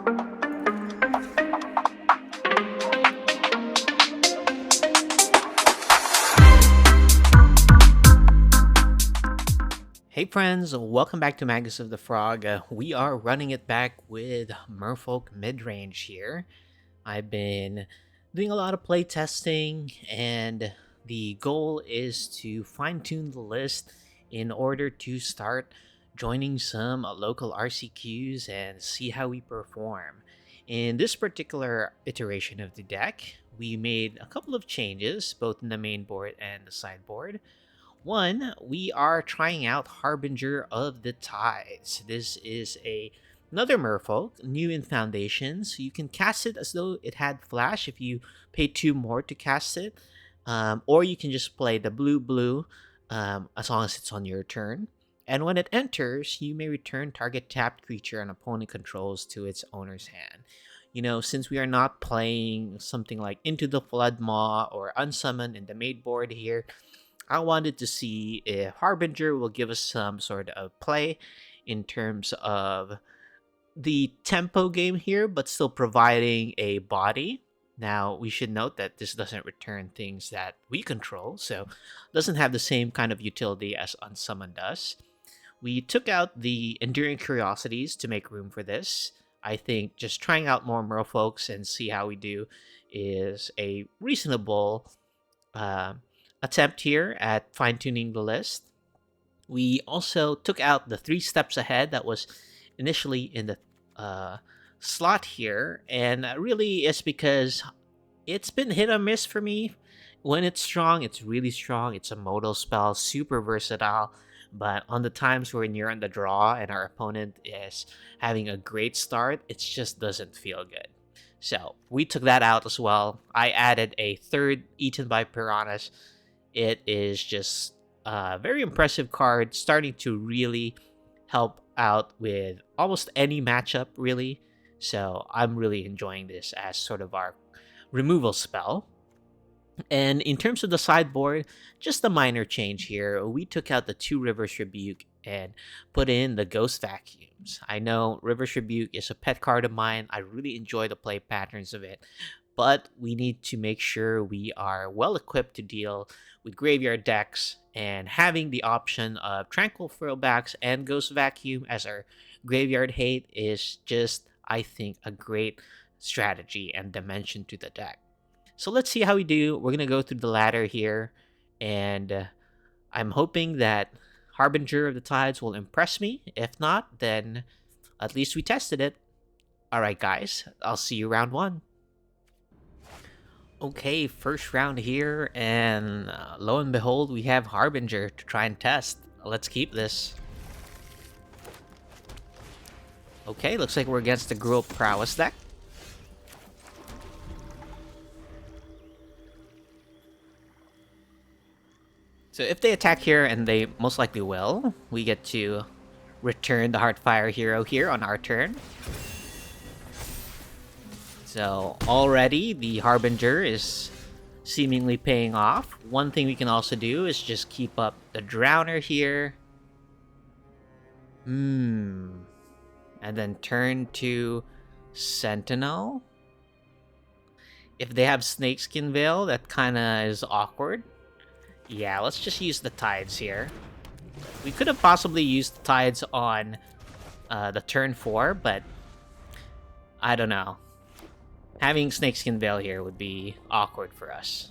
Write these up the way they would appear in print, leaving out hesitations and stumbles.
Hey friends, welcome back to Magus of the Frog. We are running it back with Merfolk Midrange here. I've been doing a lot of play testing, and the goal is to fine tune the list in order to start joining some local RCQs and see how we perform. In this particular iteration of the deck, we made a couple of changes both in the main board and the sideboard. One, we are trying out Harbinger of the Tides. This is another Merfolk, new in Foundations. You can cast it as though it had Flash if you pay 2 more to cast it. Or you can just play the blue, as long as it's on your turn. And when it enters, you may return target tapped creature an opponent controls to its owner's hand. You know, since we are not playing something like Into the Flood Maw or Unsummon in the main board here, I wanted to see if Harbinger will give us some sort of play in terms of the tempo game here, but still providing a body. Now, we should note that this doesn't return things that we control, so doesn't have the same kind of utility as Unsummon does. We took out the Enduring Curiosities to make room for this. I think just trying out more Merfolks and see how we do is a reasonable attempt here at fine-tuning the list. We also took out the 3 steps ahead that was initially in the slot here, and really it's because it's been hit or miss for me. When it's strong, it's really strong. It's a modal spell, super versatile, but on the times when you're on the draw and our opponent is having a great start, it just doesn't feel good. So we took that out as well. I added a 3rd Eaten by Piranhas. It is just a very impressive card, starting to really help out with almost any matchup, really. So I'm really enjoying this as sort of our removal spell. And in terms of the sideboard, just a minor change here. We took out the 2 Rivers Rebuke and put in the Ghost Vacuums. I know Rivers Rebuke is a pet card of mine. I really enjoy the play patterns of it. But we need to make sure we are well equipped to deal with graveyard decks, and having the option of Tranquil Throwbacks and Ghost Vacuum as our graveyard hate is just, I think, a great strategy and dimension to the deck. So let's see how we do. We're going to go through the ladder here, and I'm hoping that Harbinger of the Tides will impress me. If not, then at least we tested it. Alright guys, I'll see you round 1. Okay, first round here, and lo and behold, we have Harbinger to try and test. Let's keep this. Okay, looks like we're against the Gruul Prowess deck. So if they attack here, and they most likely will, we get to return the Heartfire Hero here on our turn. So already the Harbinger is seemingly paying off. One thing we can also do is just keep up the Drowner here. And then turn to Sentinel. If they have Snakeskin Veil, that kind of is awkward. Yeah, let's just use the Tides here. We could have possibly used the Tides on the turn 4, but I don't know. Having Snakeskin Veil here would be awkward for us.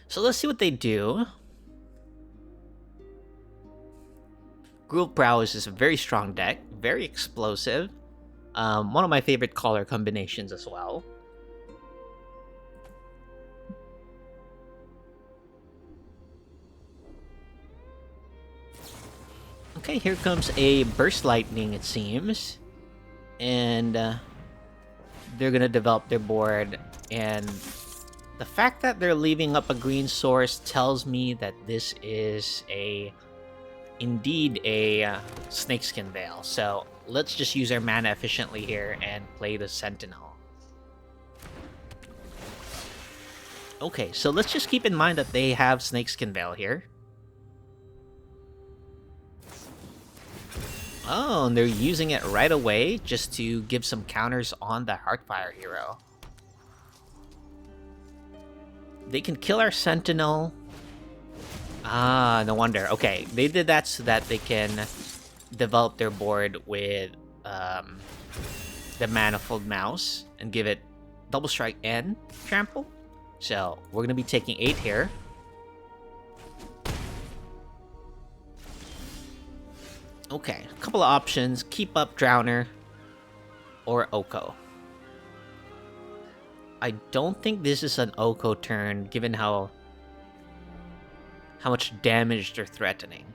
So let's see what they do. Gruul Prowess is a very strong deck, very explosive. One of my favorite color combinations as well. Okay, here comes a Burst Lightning, it seems. And they're gonna develop their board, and the fact that they're leaving up a green source tells me that this is indeed a Snakeskin Veil. So let's just use our mana efficiently here and play the Sentinel. Okay, so let's just keep in mind that they have Snakeskin Veil here. Oh, and they're using it right away just to give some counters on the Heartfire hero. They can kill our Sentinel. Ah, no wonder. Okay, they did that so that they can develop their board with the Manifold Mouse and give it Double Strike and Trample. So we're going to be taking 8 here. Okay, a couple of options. Keep Up Drowner or Oko. I don't think this is an Oko turn, given how much damage they're threatening.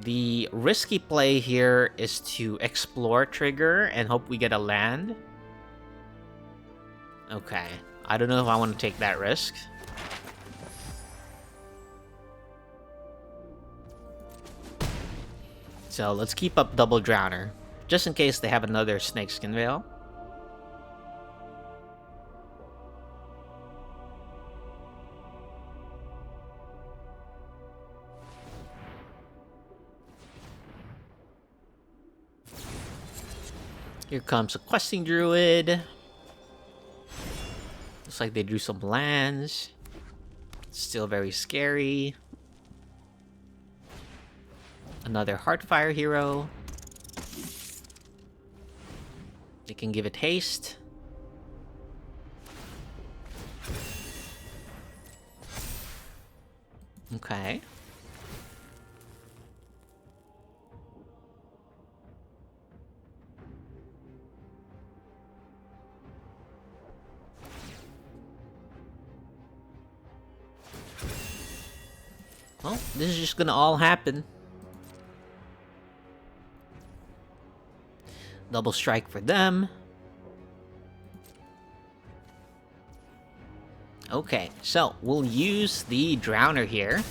The risky play here is to explore trigger and hope we get a land. Okay, I don't know if I want to take that risk. So let's keep up Double Drowner, just in case they have another Snakeskin Veil. Here comes a Questing Druid. Looks like they drew some lands. Still very scary. Another Heartfire hero. They can give it haste. Okay. Well, this is just gonna all happen. Double strike for them. Okay, so we'll use the Drowner here.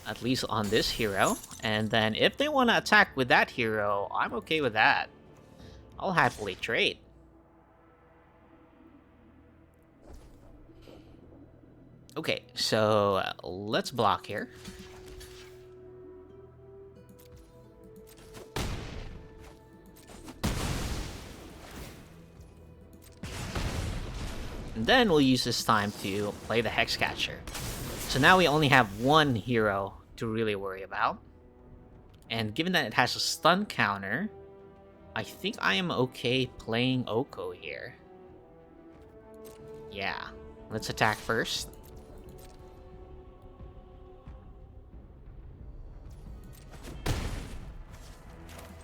At least on this hero. And then if they want to attack with that hero, I'm okay with that. I'll happily trade. Okay, so let's block here. And then we'll use this time to play the Hexcatcher. So now we only have one hero to really worry about. And given that it has a stun counter, I think I am okay playing Oko here. Yeah, let's attack first.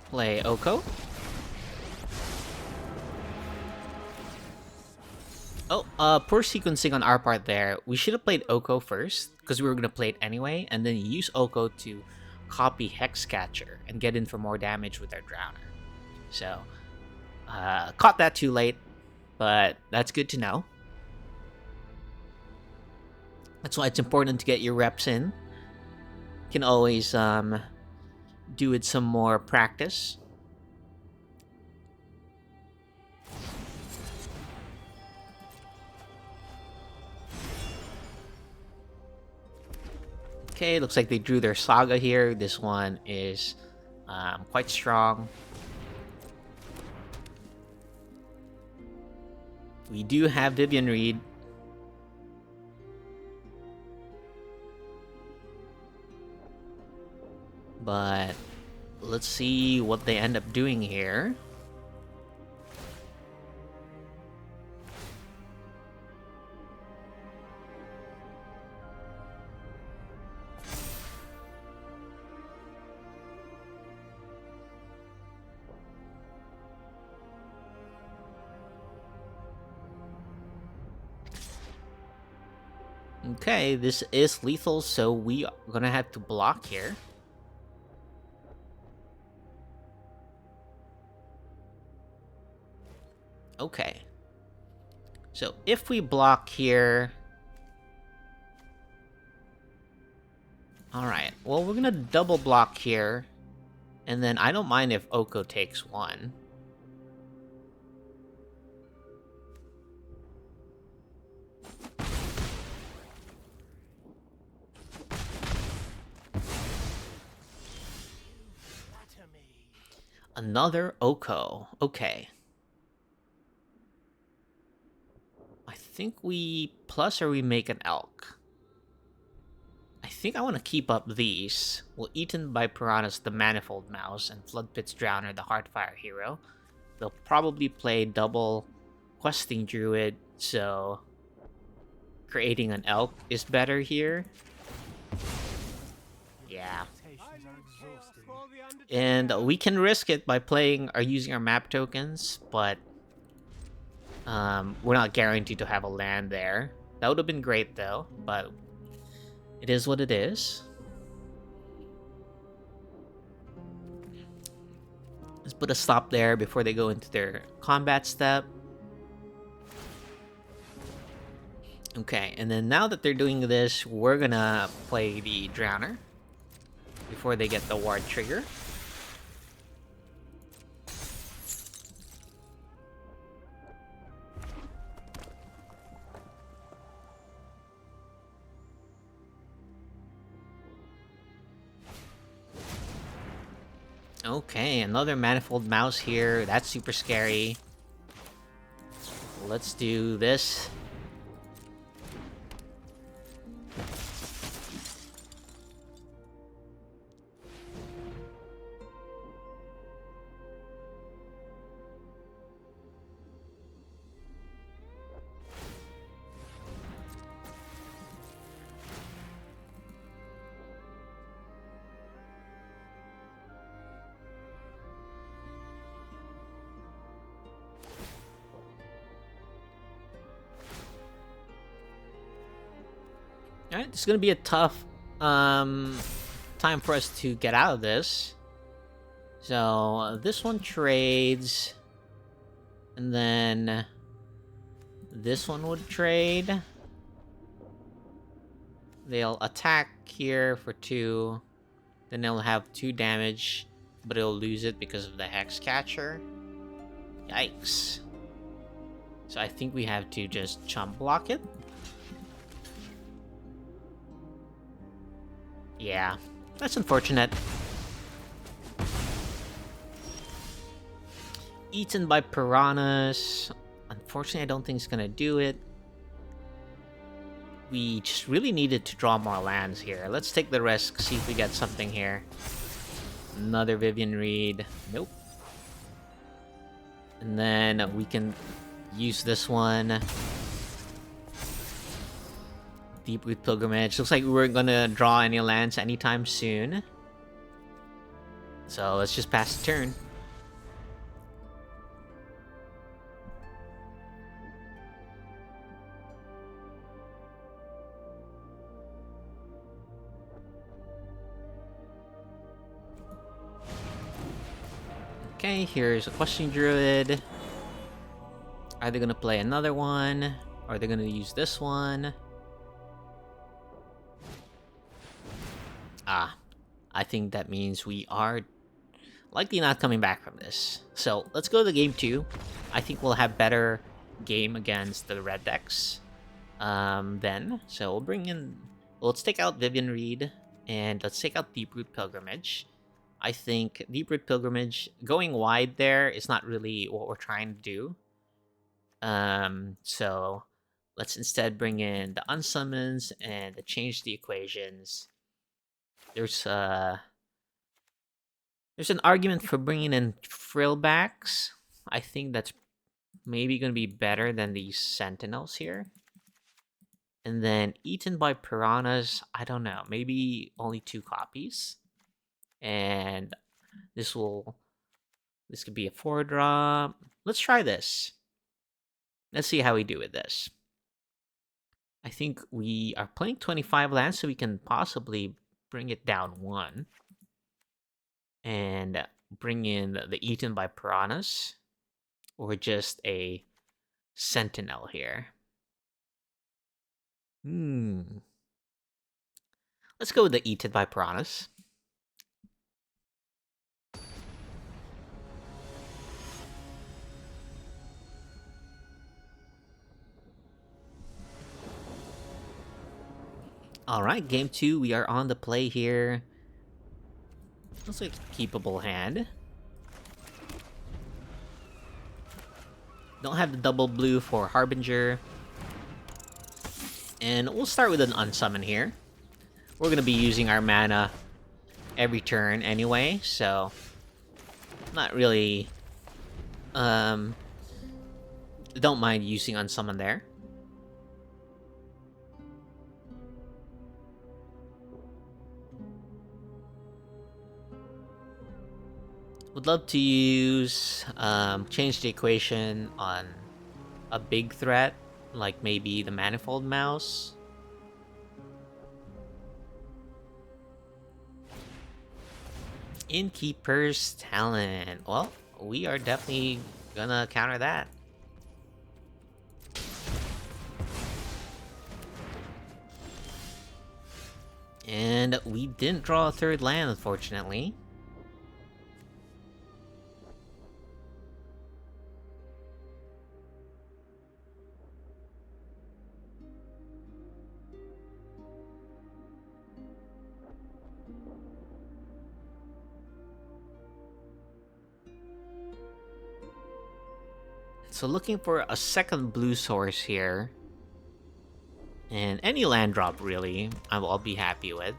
Play Oko. Oh, poor sequencing on our part there. We should have played Oko first, because we were going to play it anyway, and then use Oko to copy Hexcatcher and get in for more damage with our Drowner. So, caught that too late, but that's good to know. That's why it's important to get your reps in. You can always do it some more practice. Okay, looks like they drew their Saga here. This one is quite strong. We do have Vivian Reed. But let's see what they end up doing here. Okay, this is lethal, so we are gonna have to block here. Okay. So if we block here... Alright, well we're gonna double block here. And then I don't mind if Oko takes one. Another Oko. Okay. I think we plus or we make an elk. I think I want to keep up these. Well, Eaten by Piranhas, the Manifold Mouse, and Floodpit's Drowner, the Heartfire Hero. They'll probably play double Questing Druid, so creating an elk is better here. Yeah. And we can risk it by playing or using our map tokens, but we're not guaranteed to have a land there. That would have been great though, but it is what it is. Let's put a stop there before they go into their combat step. Okay, and then now that they're doing this, we're gonna play the Drowner before they get the Ward trigger. Okay, another Manifold Mouse here. That's super scary. Let's do this. Alright, it's gonna be a tough time for us to get out of this. So this one trades, and then this one would trade. They'll attack here for 2, then they'll have 2 damage, but it'll lose it because of the Hex Catcher. Yikes. So I think we have to just chump block it. Yeah, that's unfortunate. Eaten by Piranhas. Unfortunately, I don't think it's gonna do it. We just really needed to draw more lands here. Let's take the risk, see if we get something here. Another Vivian Reed. Nope. And then we can use this one. Deep-Root Pilgrimage. Looks like we weren't gonna draw any lands anytime soon. So let's just pass the turn. Okay, here's a Questing Druid. Are they gonna play another one? Or are they gonna use this one? I think that means we are likely not coming back from this. So let's go to game 2. I think we'll have better game against the red decks then. So we'll bring in... let's take out Vivian Reed, and let's take out Deep-Root Pilgrimage. I think Deep-Root Pilgrimage, going wide there is not really what we're trying to do. So let's instead bring in the Unsummons and change the equations. There's an argument for bringing in Frillbacks. I think that's maybe going to be better than these Sentinels here. And then Eaten by Piranhas, I don't know, maybe only 2 copies. And this could be a 4-drop. Let's try this. Let's see how we do with this. I think we are playing 25 lands, so we can possibly bring it down 1. And bring in the Eaten by Piranhas. Or just a Sentinel here. Let's go with the Eaten by Piranhas. Alright, game 2, we are on the play here. Looks like a keepable hand. Don't have the double blue for Harbinger. And we'll start with an unsummon here. We're going to be using our mana every turn anyway, so not really don't mind using unsummon there. Would love to use change the equation on a big threat, like maybe the Manifold Mouse. Innkeeper's Talent. Well, we are definitely gonna counter that. And we didn't draw a third land, unfortunately. So looking for a second blue source here. And any land drop, really, I'll be happy with.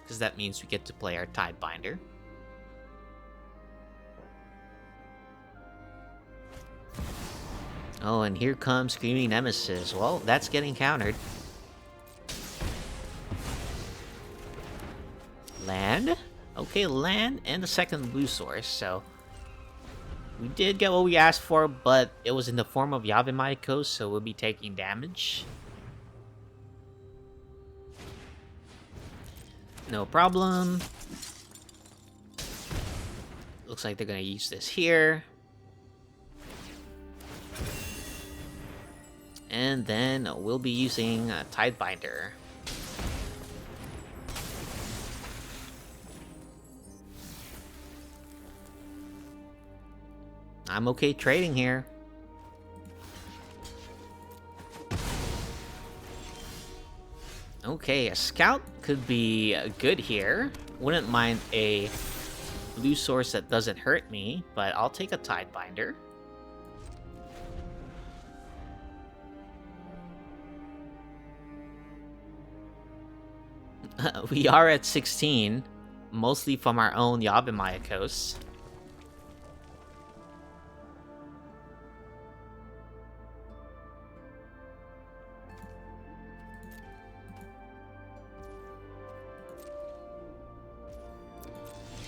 Because that means we get to play our Tidebinder. Oh, and here comes Screaming Nemesis. Well, that's getting countered. Land? Okay, land and the second blue source, so... we did get what we asked for, but it was in the form of Yavimaya, so we'll be taking damage. No problem. Looks like they're gonna use this here. And then we'll be using Tidebinder. I'm okay trading here. Okay, a scout could be good here. Wouldn't mind a blue source that doesn't hurt me, but I'll take a Tidebinder. We are at 16, mostly from our own Yavimaya Coast.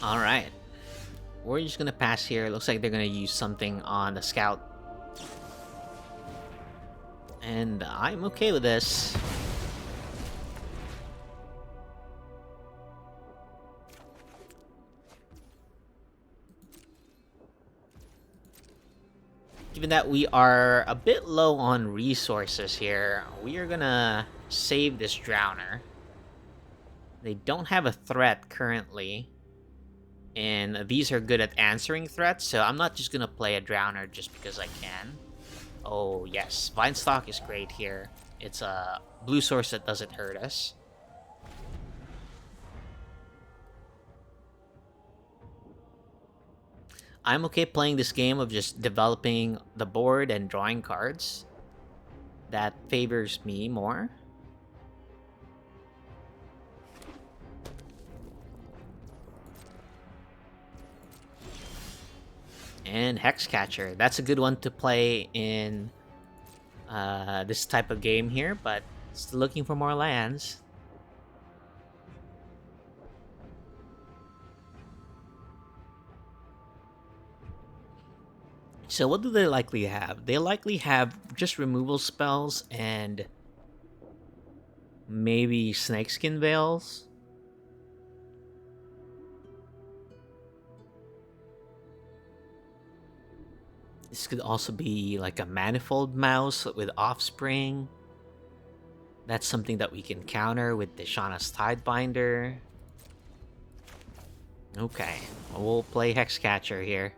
Alright. We're just gonna pass here. Looks like they're gonna use something on the scout. And I'm okay with this. Given that we are a bit low on resources here, we are gonna save this Drowner. They don't have a threat currently. And these are good at answering threats, so I'm not just gonna play a Drowner just because I can. Oh yes, Vinestalk is great here. It's a blue source that doesn't hurt us. I'm okay playing this game of just developing the board and drawing cards. That favors me more. And Hexcatcher. That's a good one to play in this type of game here, but still looking for more lands. So what do they likely have? They likely have just removal spells and maybe Snakeskin Veils. This could also be like a Manifold Mouse with Offspring. That's something that we can counter with Deshana's Tidebinder. Okay, we'll play Hexcatcher here.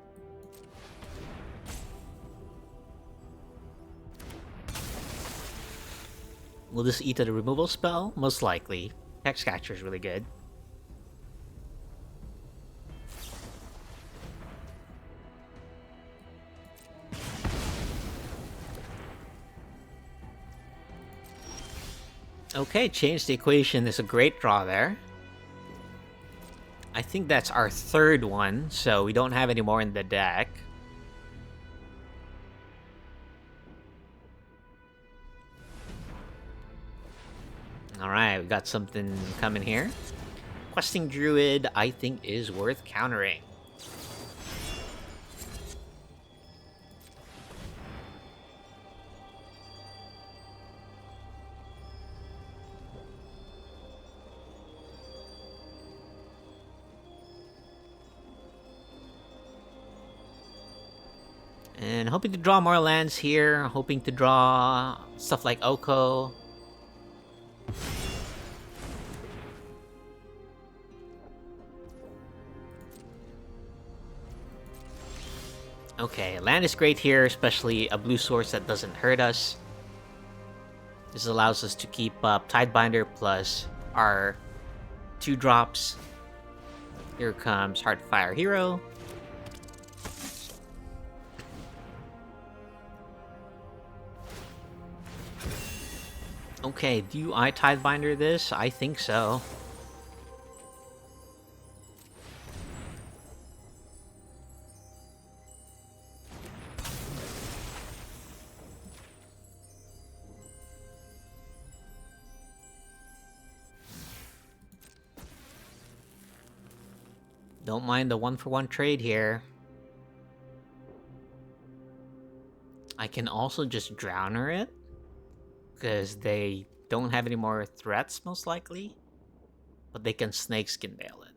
Will this eat the removal spell? Most likely. Hexcatcher is really good. Okay, change the equation is a great draw there. I think that's our third one, so we don't have any more in the deck. Alright, we got something coming here. Questing Druid, I think, is worth countering. And hoping to draw more lands here, hoping to draw stuff like Oko. Okay, land is great here, especially a blue source that doesn't hurt us. This allows us to keep up Tidebinder plus our 2-drops. Here comes Heartfire Hero. Okay, do I Tidebinder this? I think so. Don't mind the 1-for-1 trade here. I can also just Drowner it, because they don't have any more threats, most likely. But they can Snakeskin Veil it.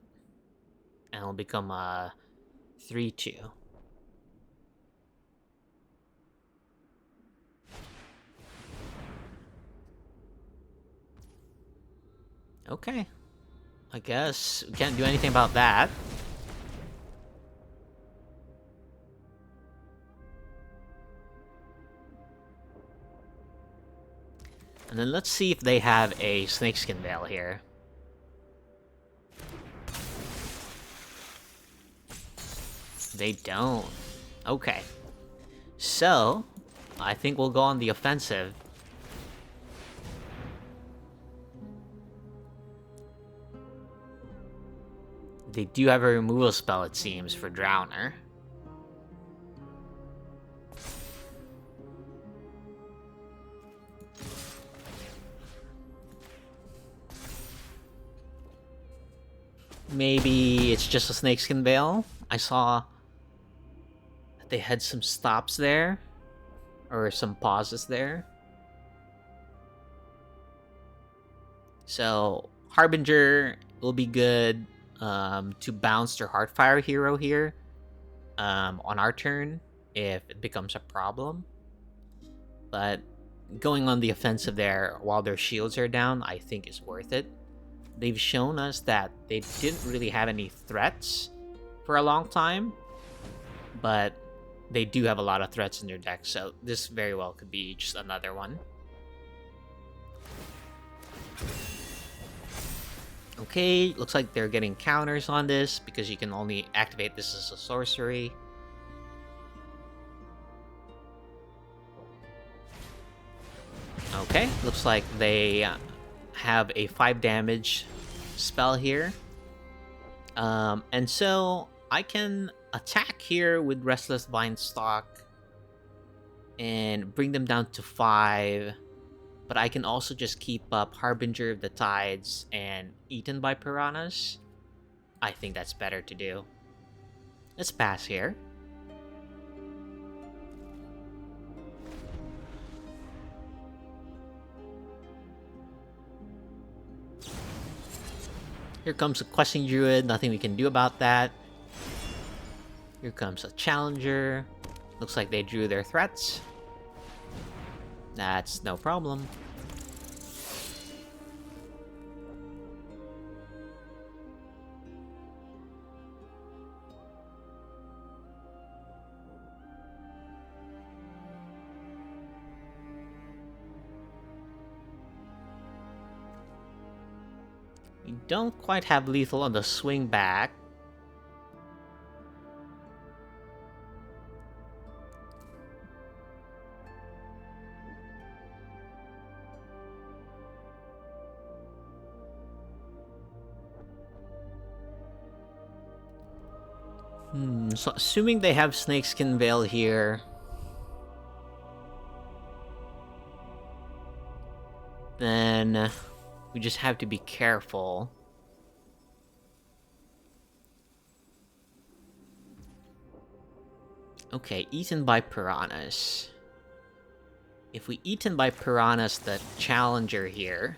And it'll become a 3-2. Okay. I guess we can't do anything about that. And then let's see if they have a Snakeskin Veil here. They don't. Okay. So, I think we'll go on the offensive. They do have a removal spell, it seems, for Drowner. Maybe it's just a Snakeskin Veil. I saw that they had some stops there. Or some pauses there. So, Harbinger will be good to bounce their Heartfire Hero here on our turn if it becomes a problem. But going on the offensive there while their shields are down, I think is worth it. They've shown us that they didn't really have any threats for a long time, but they do have a lot of threats in their deck, so this very well could be just another one. Okay, looks like they're getting counters on this because you can only activate this as a sorcery. Okay, looks like they have a 5 damage spell here. And so I can attack here with Restless Vinestalk and bring them down to 5. But I can also just keep up Harbinger of the Tides and Eaten by Piranhas. I think that's better to do. Let's pass here. Here comes a Questing Druid, nothing we can do about that. Here comes a Challenger. Looks like they drew their threats. That's no problem. We don't quite have lethal on the swing back. So assuming they have Snakeskin Veil here, then we just have to be careful. Okay, eaten by piranhas. If we eaten by piranhas the challenger here,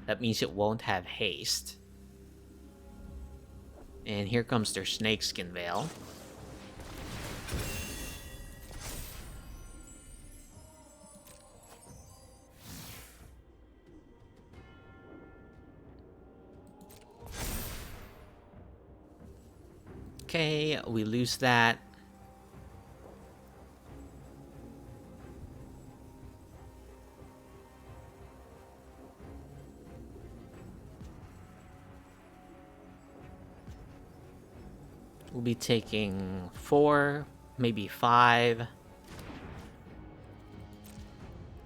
that means it won't have haste. And here comes their Snakeskin Veil. Okay, we lose that. We'll be taking 4, maybe 5.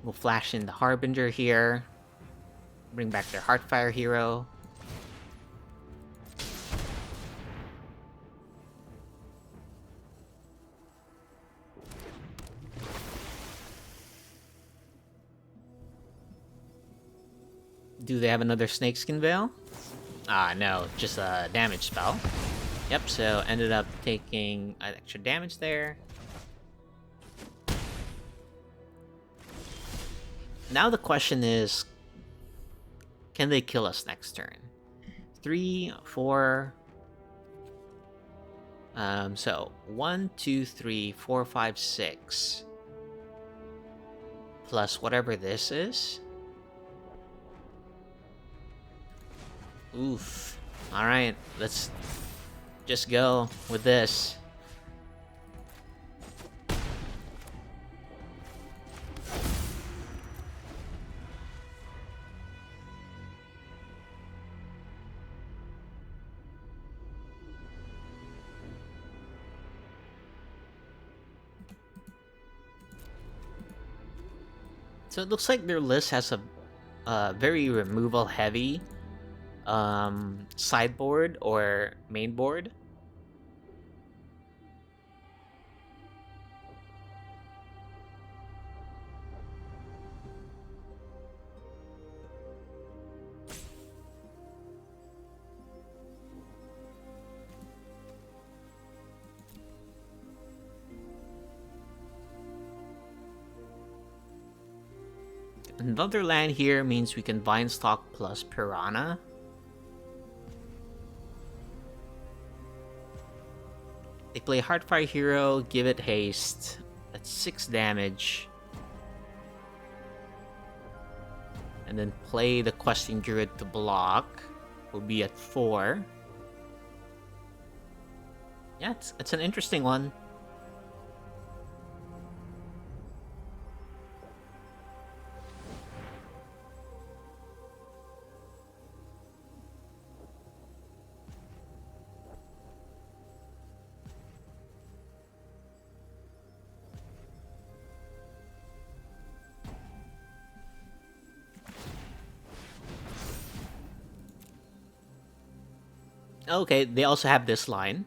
We'll flash in the Harbinger here. Bring back their Heartfire hero. Do they have another Snakeskin Veil? Ah, no, just a damage spell. Yep, so ended up taking extra damage there. Now the question is, can they kill us next turn? 3, 4... so 1, 2, 3, 4, 5, 6. Plus whatever this is. Oof. Alright, let's just go with this. So it looks like their list has a very removal heavy sideboard or main board. Another land here means we can Vinestock plus Piranha. They play Heartfire Hero, give it haste. That's 6 damage. And then play the Questing Druid to block. Will be at 4. Yeah, it's an interesting one. Okay, they also have this line.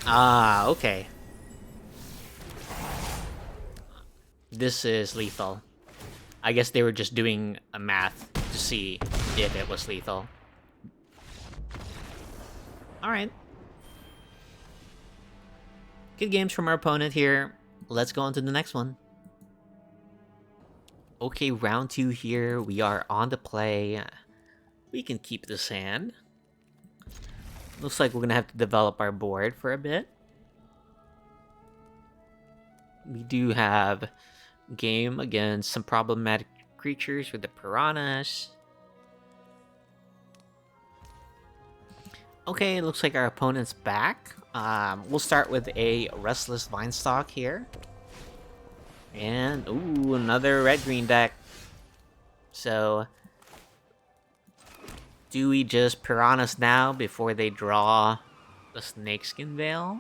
Ah, okay. This is lethal. I guess they were just doing a math to see if it was lethal. Alright. Good games from our opponent here. Let's go on to the next one. Okay, round 2 here. We are on the play. We can keep this hand. Looks like we're gonna have to develop our board for a bit. We do have game against some problematic creatures with the piranhas. Okay, it looks like our opponent's back. We'll start with a Restless Vinestock here. And, ooh, another red-green deck. So, do we just Piranhas now before they draw the Snakeskin Veil?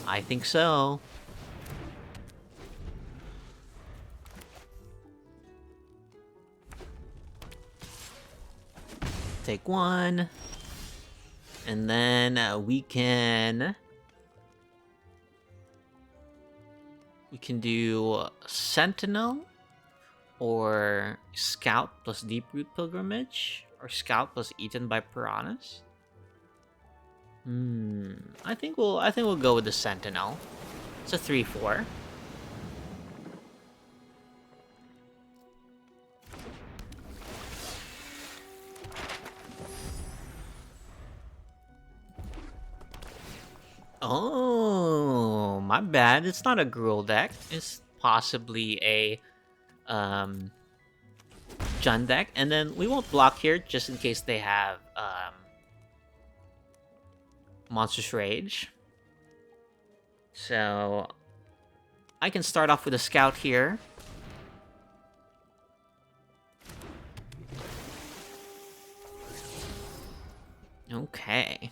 I think so. Take one. And then we can do Sentinel or Scout plus Deeproot Pilgrimage or Scout plus Eaten by Piranhas. I think we'll go with the Sentinel. It's a 3/4. Oh, my bad. It's not a Gruul deck. It's possibly a Jund deck. And then we won't block here just in case they have Monstrous Rage. So I can start off with a Scout here. Okay.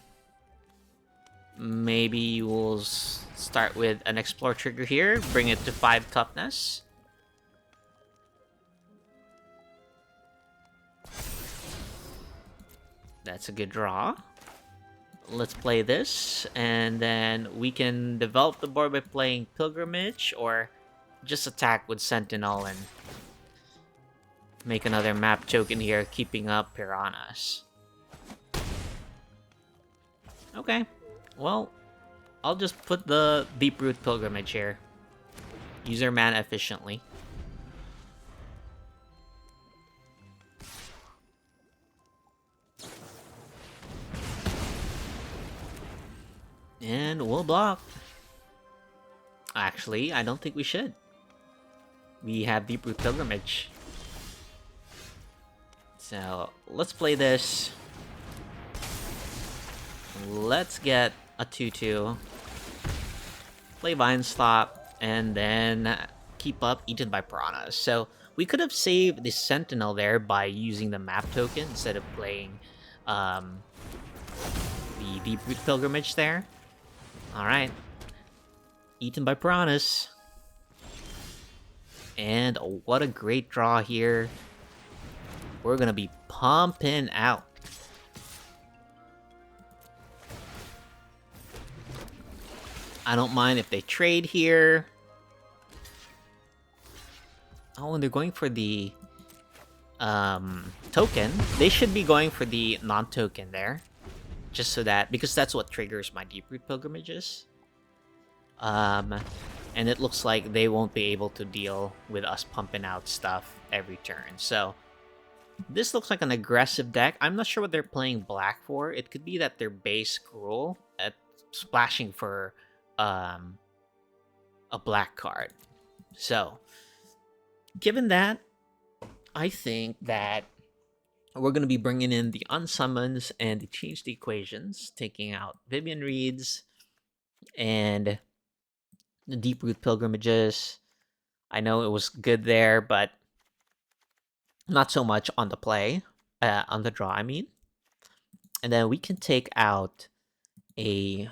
Maybe we'll start with an Explore trigger here, bring it to 5 toughness. That's a good draw. Let's play this, and then we can develop the board by playing Pilgrimage, or just attack with Sentinel and make another map token here, keeping up Piranhas. Okay. Well, I'll just put the Deeproot Pilgrimage here. Use our mana efficiently. And we'll block. Actually, I don't think we should. We have Deeproot Pilgrimage. So, let's play this. Let's get a 2/2. Play Vinestalk, and then keep up Eaten by Piranhas. So we could have saved the Sentinel there by using the map token instead of playing the Deeproot Pilgrimage there. Alright. Eaten by Piranhas. And what a great draw here. We're gonna be pumping out. I don't mind if they trade here. Oh, and they're going for the token. They should be going for the non-token there. Just so that, because that's what triggers my Deeproot Pilgrimages. And it looks like they won't be able to deal with us pumping out stuff every turn. So this looks like an aggressive deck. I'm not sure what they're playing black for. It could be that they're base Gruul at splashing for a black card. So given that, I think that we're going to be bringing in the unsummons and the change the equations, taking out Vivian Reeds and the Deeproot Pilgrimages. I know it was good there, but not so much on the play, on the draw, I mean. And then we can take out a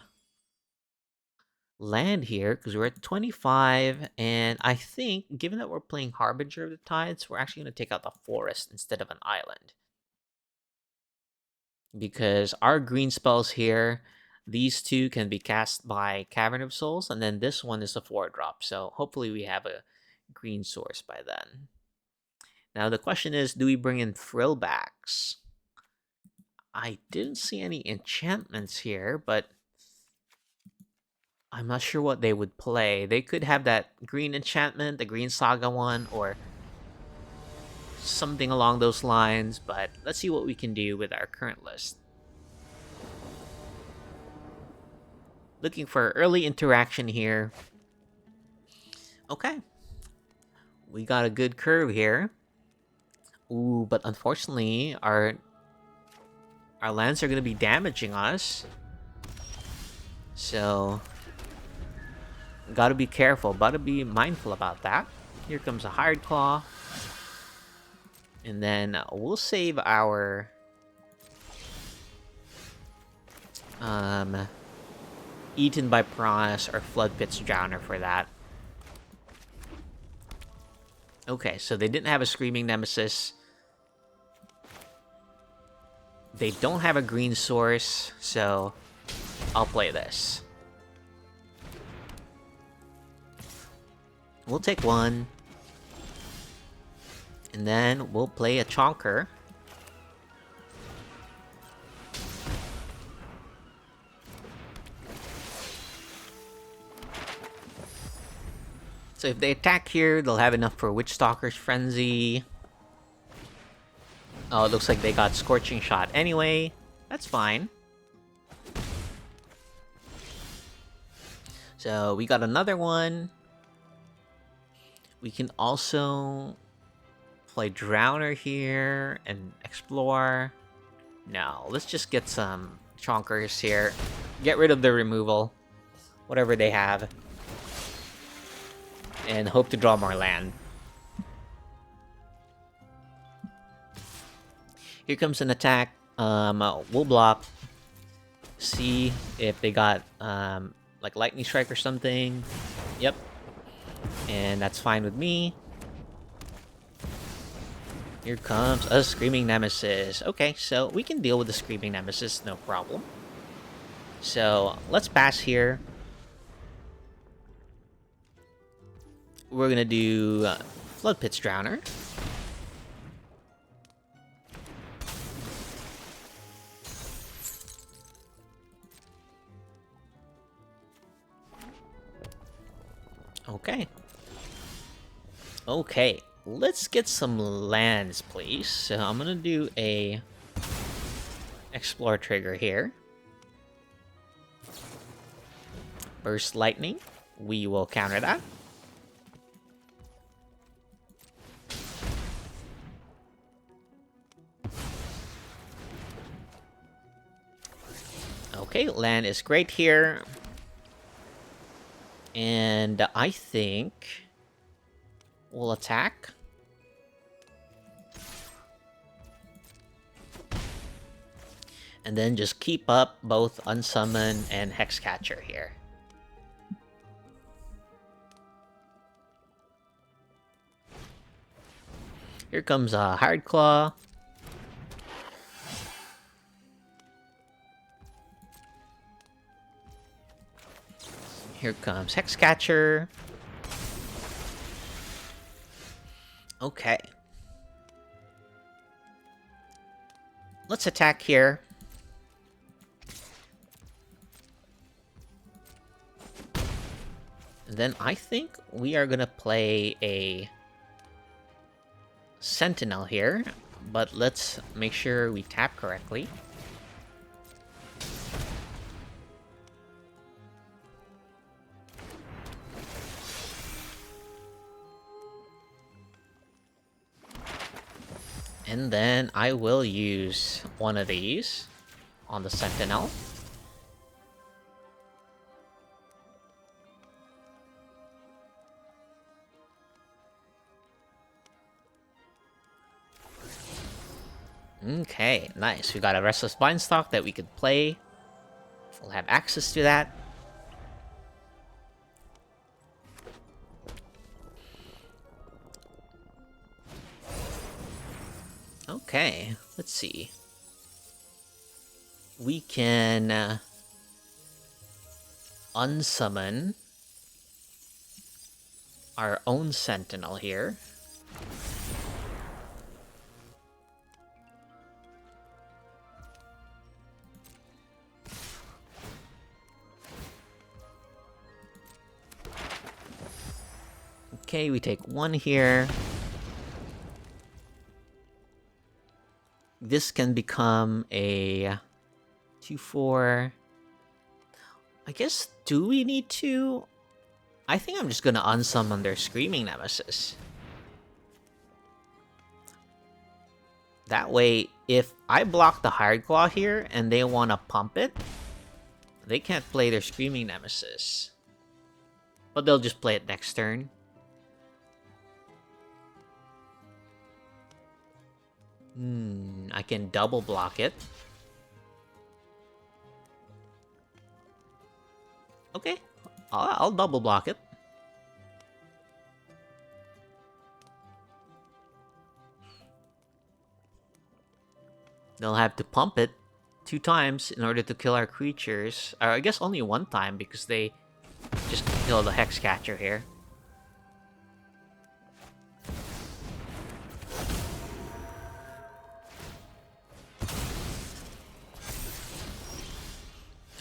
land here because we're at 25, and I think given that we're playing Harbinger of the Tides, we're actually going to take out the forest instead of an island, because our green spells here, these two can be cast by Cavern of Souls, and then this one is a 4-drop, so hopefully we have a green source by then. Now the question is, do we bring in Frillbacks? I didn't see any enchantments here, but I'm not sure what they would play. They could have that green enchantment, the green saga one, or something along those lines, but let's see what we can do with our current list. Looking for early interaction here. Okay. We got a good curve here. Ooh, but unfortunately, our lands are going to be damaging us. So gotta be careful, gotta be mindful about that. Here comes a Hired Claw. And then we'll save our Eaten by Piranhas or Flood Pit's Drowner for that. Okay, so they didn't have a Screaming Nemesis. They don't have a green source, so I'll play this. We'll take one. And then we'll play a Chonker. So if they attack here, they'll have enough for Witchstalker's Frenzy. Oh, it looks like they got Scorching Shot anyway. That's fine. So we got another one. We can also play Drowner here and explore. No, let's just get some Chonkers here. Get rid of the removal, whatever they have, and hope to draw more land. Here comes an attack. We'll block. See if they got like Lightning Strike or something. Yep. And that's fine with me. Here comes a Screaming Nemesis. Okay, so we can deal with the Screaming Nemesis, no problem. So let's pass here. We're gonna do Flood Pit's Drowner. Okay. Okay, let's get some lands, please. So I'm gonna do a Explore trigger here. Burst Lightning. We will counter that. Okay, land is great here. And I think we'll attack. And then just keep up both Unsummon and Hexcatcher here. Here comes a Hard Claw. Here comes Hexcatcher. Okay. Let's attack here. And then I think we are gonna play a Sentinel here, but let's make sure we tap correctly. And then I will use one of these on the Sentinel. Okay, nice. We got a Restless Vinestock that we could play. We'll have access to that. Okay, let's see. We can unsummon our own Sentinel here. Okay, we take one here. This can become a 2/4. I guess, do we need to? I think I'm just gonna unsummon their Screaming Nemesis. That way, if I block the Hard Claw here and they want to pump it, they can't play their Screaming Nemesis. But they'll just play it next turn. I can double block it. Okay, I'll double block it. They'll have to pump it 2 times in order to kill our creatures. Or I guess only 1 time because they just kill the Hex Catcher here.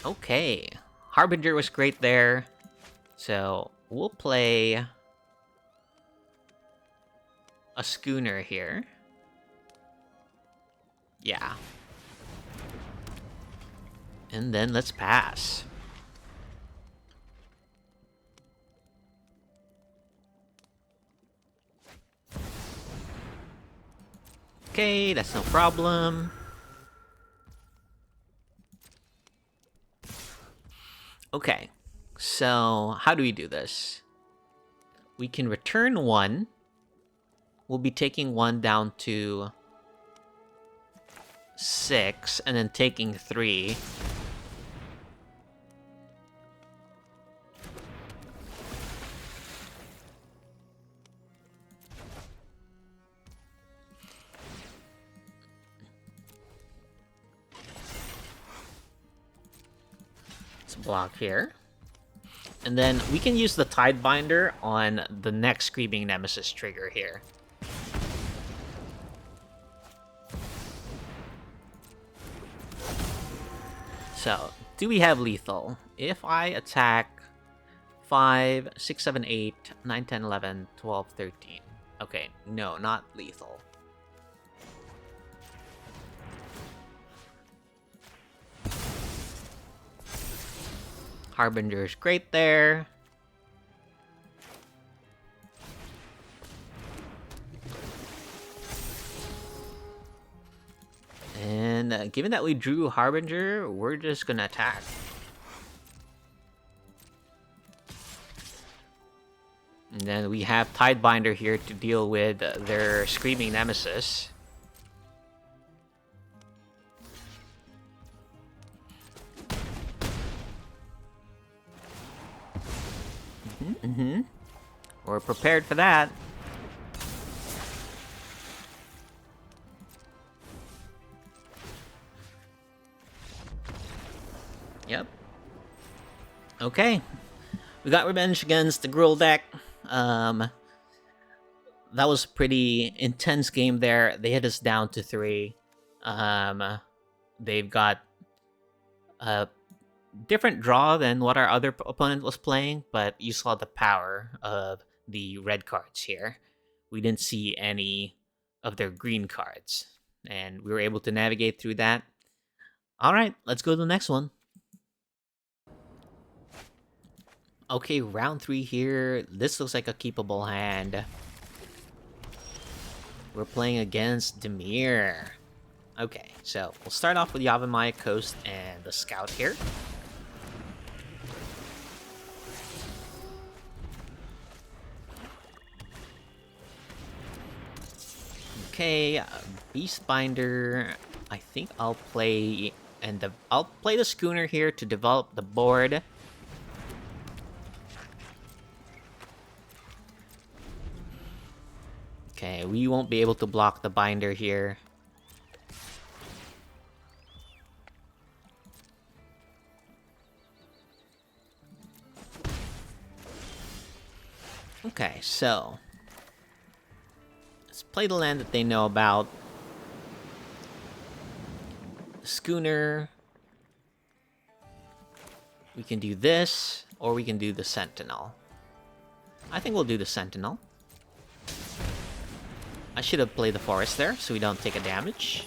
Okay. Harbinger was great there. So we'll play a Schooner here. Yeah. And then let's pass. Okay, that's no problem. Okay, so how do we do this? We can return 1. We'll be taking 1 down to 6, and then taking 3. Let's block here. And then we can use the Tidebinder on the next Screaming Nemesis trigger here. So, do we have lethal? If I attack 5, 6, 7, 8, 9, 10, 11, 12, 13. Okay, no, not lethal. Harbinger's great there. And given that we drew Harbinger, we're just gonna attack. And then we have Tidebinder here to deal with their Screaming Nemesis. We're prepared for that. Yep. Okay. We got revenge against the Gruul deck. That was a pretty intense game there. They hit us down to 3. They've got a different draw than what our other opponent was playing, but you saw the power of the red cards here. We didn't see any of their green cards, and we were able to navigate through that. All right, let's go to the next one. Okay, round 3 here. This looks like a keepable hand. We're playing against Dimir. Okay, so we'll start off with Yavimaya Coast and the Scout here. Okay, Beastbinder. I think I'll play I'll play the Schooner here to develop the board. Okay, we won't be able to block the binder here. Okay, so let's play the land that they know about. Schooner. We can do this, or we can do the Sentinel. I think we'll do the Sentinel. I should have played the Forest there, so we don't take a damage.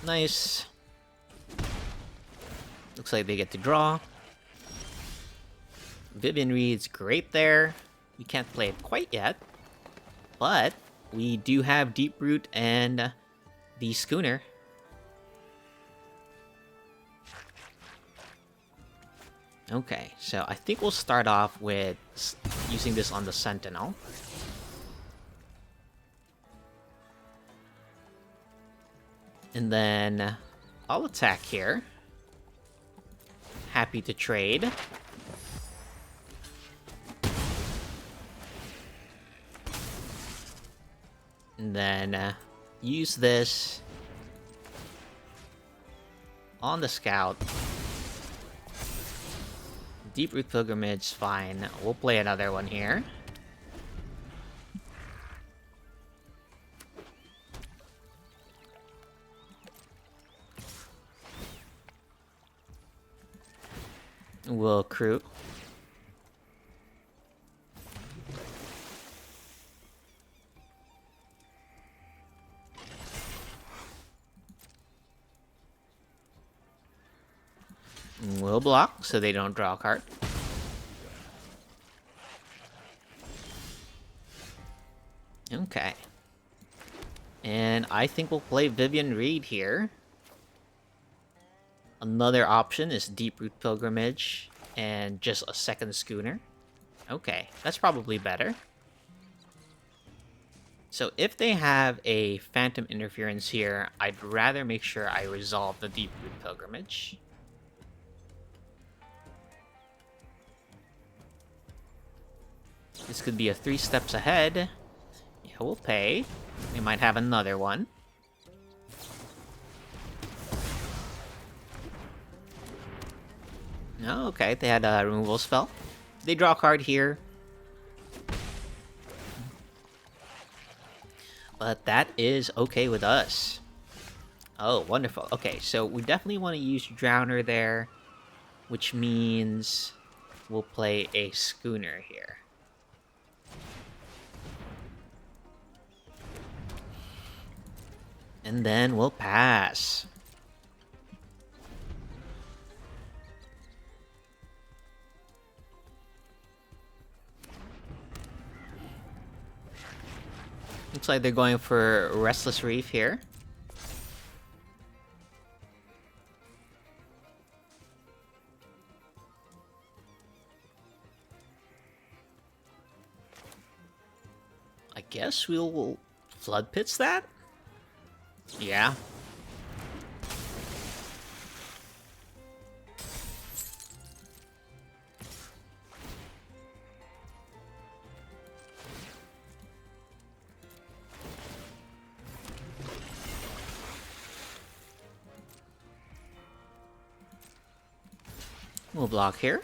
Nice. Looks like they get to draw. Vivian Reed's great there. We can't play it quite yet. But we do have Deep Root and the Schooner. Okay, so I think we'll start off with using this on the Sentinel. And then I'll attack here. Happy to trade. And then use this on the scout. Deep Root Pilgrimage, fine. We'll play another one here. We'll crew. We'll block so they don't draw a card. Okay. And I think we'll play Vivian Reed here. Another option is Deep Root Pilgrimage and just a second Schooner. Okay, that's probably better. So if they have a Phantom Interference here, I'd rather make sure I resolve the Deep Root Pilgrimage. This could be a 3 steps ahead. Yeah, we'll pay. We might have another one. Oh, okay, they had a removal spell. They draw a card here. But that is okay with us. Oh, wonderful. Okay, so we definitely want to use Drowner there, which means we'll play a Schooner here. And then we'll pass. Looks like they're going for Restless Reef here. I guess we'll Flood Pits that? Yeah. We'll block here.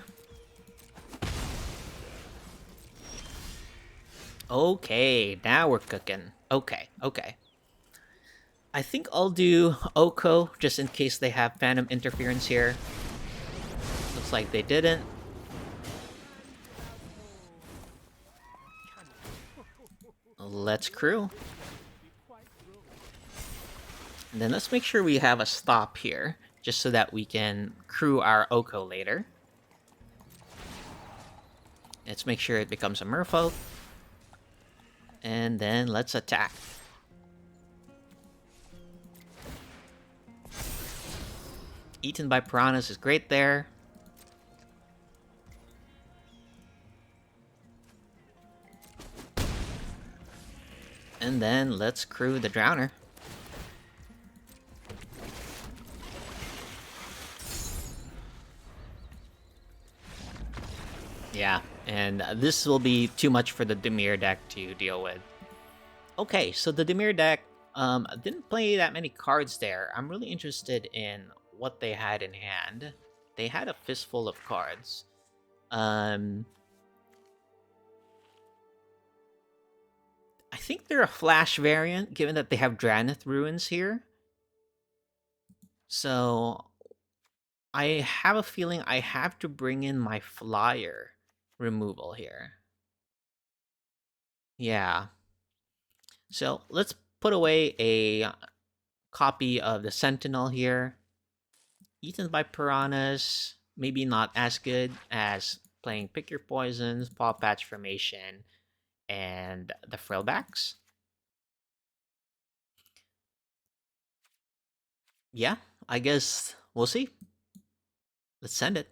Okay, now we're cooking. Okay. I think I'll do Oko, just in case they have Phantom Interference here. Looks like they didn't. Let's crew. And then let's make sure we have a stop here, just so that we can crew our Oko later. Let's make sure it becomes a Merfolk. And then let's attack. Eaten by Piranhas is great there. And then let's crew the Drowner. Yeah, and this will be too much for the Dimir deck to deal with. Okay, so the Dimir deck didn't play that many cards there. I'm really interested in what they had in hand. They had a fistful of cards. I think they're a Flash variant, given that they have Drannith Ruins here. So I have a feeling I have to bring in my Flyer removal here. Yeah. So let's put away a copy of the Sentinel here. Eaten by Piranhas, maybe not as good as playing Pick Your Poisons, Paw Patch Formation, and the Frillbacks. Yeah, I guess we'll see. Let's send it.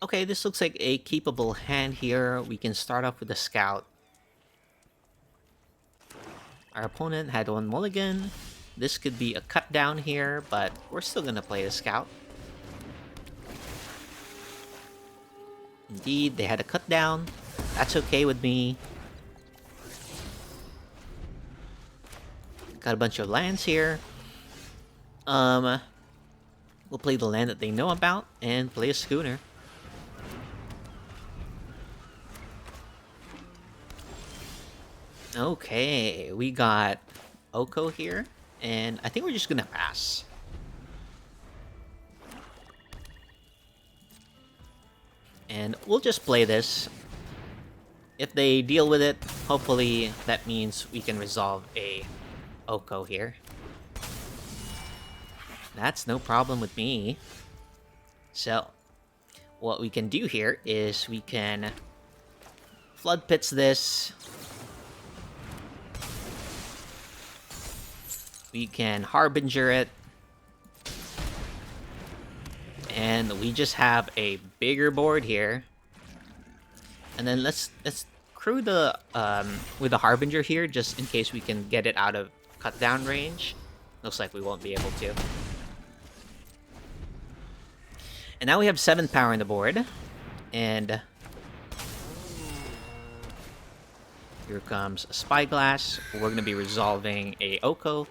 Okay, this looks like a capable hand here. We can start off with a scout. Our opponent had one mulligan. This could be a cut down here, but we're still gonna play the scout. Indeed, they had a cut down. That's okay with me. Got a bunch of lands here. We'll play the land that they know about and play a schooner. Okay, we got Oko here, and I think we're just gonna pass. And we'll just play this. If they deal with it, hopefully that means we can resolve a Oko here. That's no problem with me. So, what we can do here is we can Flood Pits this. We can Harbinger it. And we just have a bigger board here. And then let's crew the with the Harbinger here just in case we can get it out of cut down range. Looks like we won't be able to. And now we have 7 power on the board. And here comes a Spyglass. We're going to be resolving a Oko.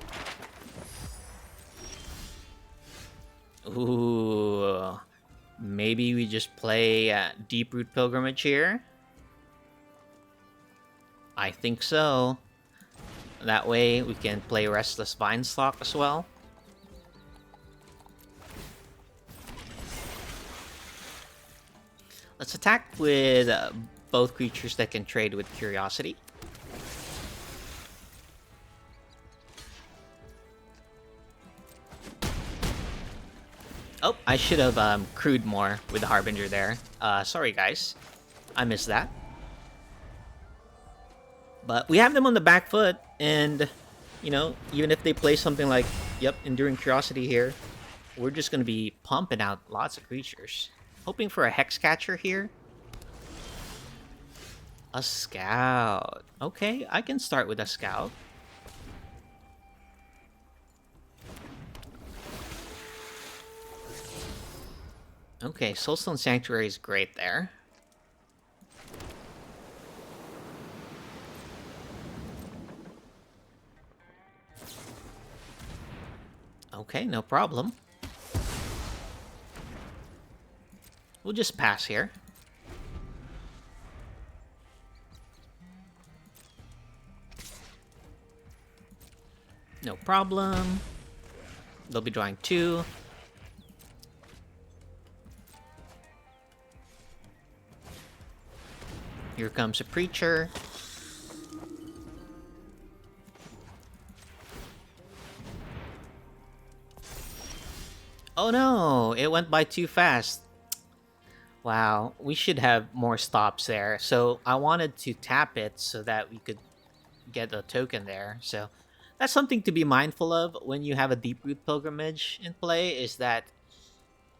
Ooh. Maybe we just play Deep-Root Pilgrimage here. I think so. That way we can play Restless Vinestalk as well. Let's attack with both creatures that can trade with Curiosity. Oh, I should have crewed more with the Harbinger there. Sorry guys, I missed that. But we have them on the back foot, and you know, even if they play something like, yep, Enduring Curiosity here, we're just gonna be pumping out lots of creatures. Hoping for a Hex Catcher here. A Scout. Okay, I can start with a Scout. Okay, Soulstone Sanctuary is great there. Okay, no problem. We'll just pass here. No problem. They'll be drawing 2. Here comes a Preacher. Oh no, it went by too fast. Wow, we should have more stops there. So I wanted to tap it so that we could get a token there. So that's something to be mindful of when you have a Deep-Root Pilgrimage in play, is that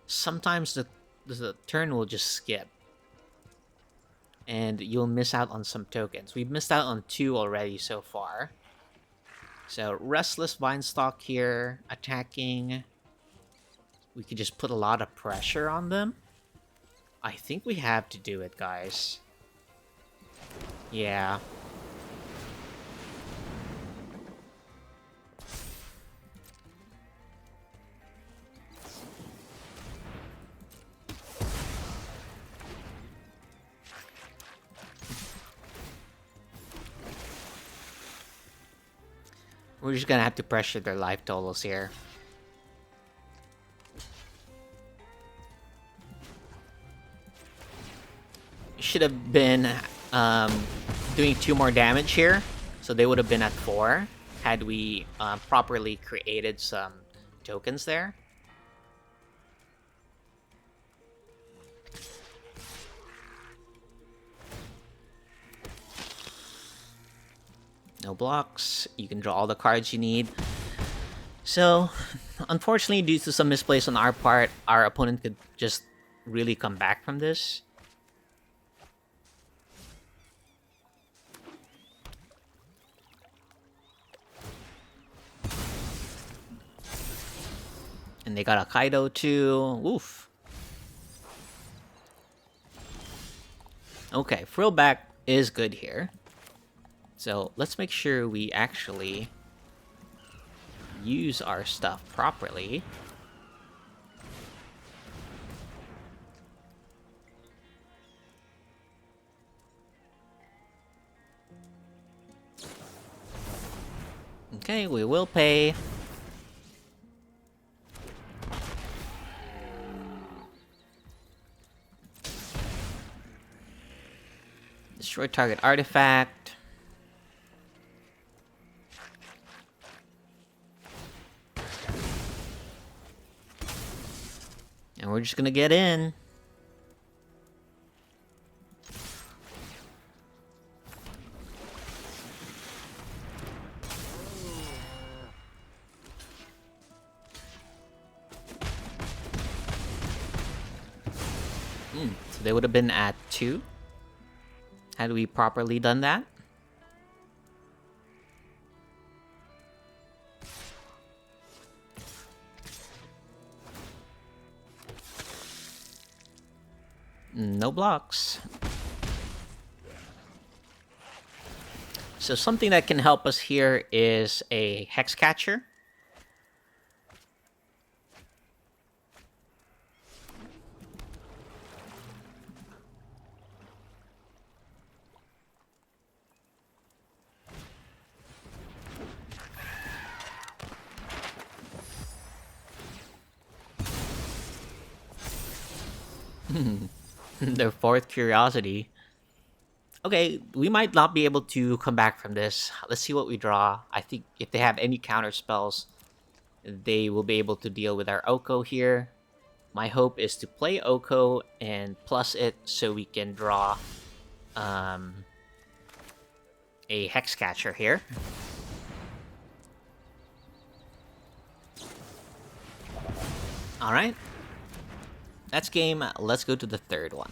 sometimes the turn will just skip. And you'll miss out on some tokens. We've missed out on 2 already so far. So Restless Vinestalk here, attacking. We could just put a lot of pressure on them. I think we have to do it, guys. Yeah. We're just gonna have to pressure their life totals here. Should have been doing 2 more damage here, so they would have been at 4 had we properly created some tokens there. No blocks. You can draw all the cards you need. So, unfortunately, due to some misplays on our part, our opponent could just really come back from this. And they got a Kaido too. Oof. Okay, Frillback is good here. So let's make sure we actually use our stuff properly. Okay, we will pay. Destroy target artifact. And we're just gonna get in. So they would have been at 2. Had we properly done that? No blocks. So something that can help us here is a Hex Catcher. Their 4th Curiosity. Okay, we might not be able to come back from this. Let's see what we draw. I think if they have any counter spells, they will be able to deal with our Oko here. My hope is to play Oko and plus it so we can draw a Hex Catcher here. Alright. That's game. Let's go to the 3rd one.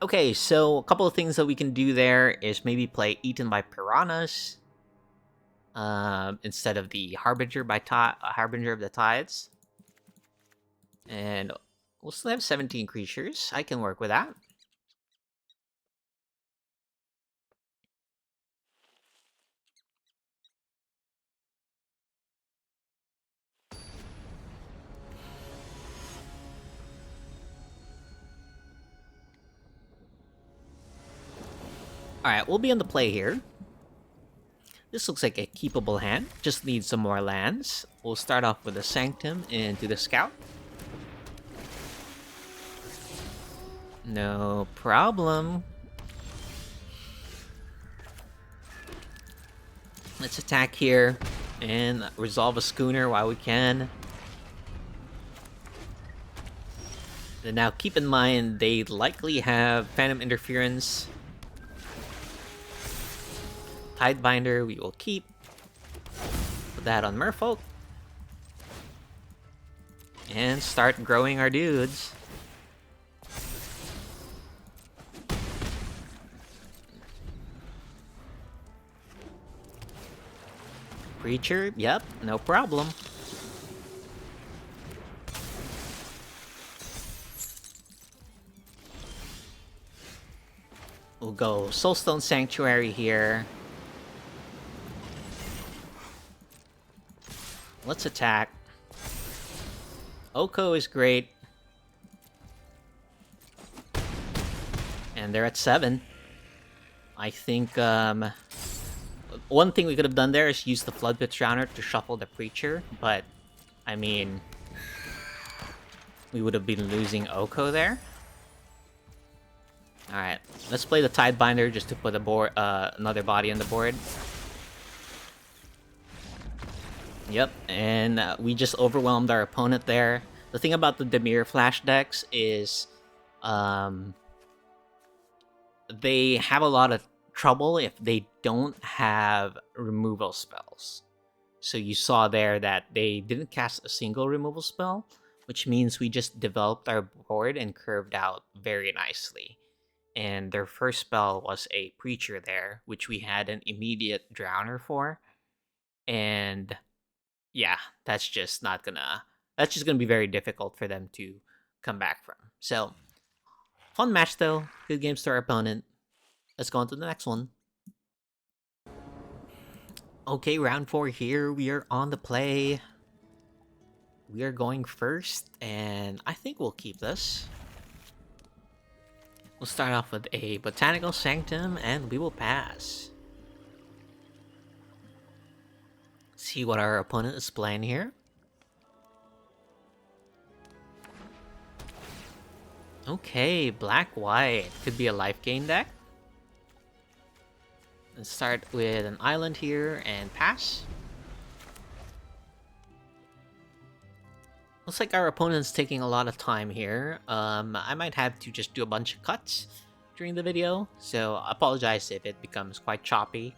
Okay, so a couple of things that we can do there is maybe play Eaten by Piranhas instead of the Harbinger Harbinger of the Tides. And we'll still have 17 creatures. I can work with that. Alright, we'll be on the play here. This looks like a keepable hand. Just need some more lands. We'll start off with a Sanctum into the Scout. No problem. Let's attack here and resolve a Schooner while we can. And now keep in mind, they likely have Phantom Interference. Tidebinder, we will keep. Put that on Merfolk. And start growing our dudes. Preacher, yep, no problem. We'll go Soulstone Sanctuary here. Let's attack. Oko is great. And they're at 7. I think, one thing we could have done there is use the Floodpit Drowner to shuffle the Preacher, but, I mean, we would have been losing Oko there. Alright, let's play the Tidebinder just to put another body on the board. Yep, and we just overwhelmed our opponent there. The thing about the Dimir flash decks is they have a lot of trouble if they don't have removal spells. So you saw there that they didn't cast a single removal spell, which means we just developed our board and curved out very nicely. And their first spell was a Preacher there, which we had an immediate Drowner for. And yeah, that's just not gonna that's just gonna be very difficult for them to come back from. So fun match though. Good games to our opponent. Let's go on to the next one. Okay, round 4 here. We are on the play. We are going first, and I think we'll keep this. We'll start off with a Botanical Sanctum, and we will pass. See what our opponent is playing here. Okay, black-white. Could be a life gain deck. Let's start with an island here and pass. Looks like our opponent's taking a lot of time here. I might have to just do a bunch of cuts during the video, so I apologize if it becomes quite choppy.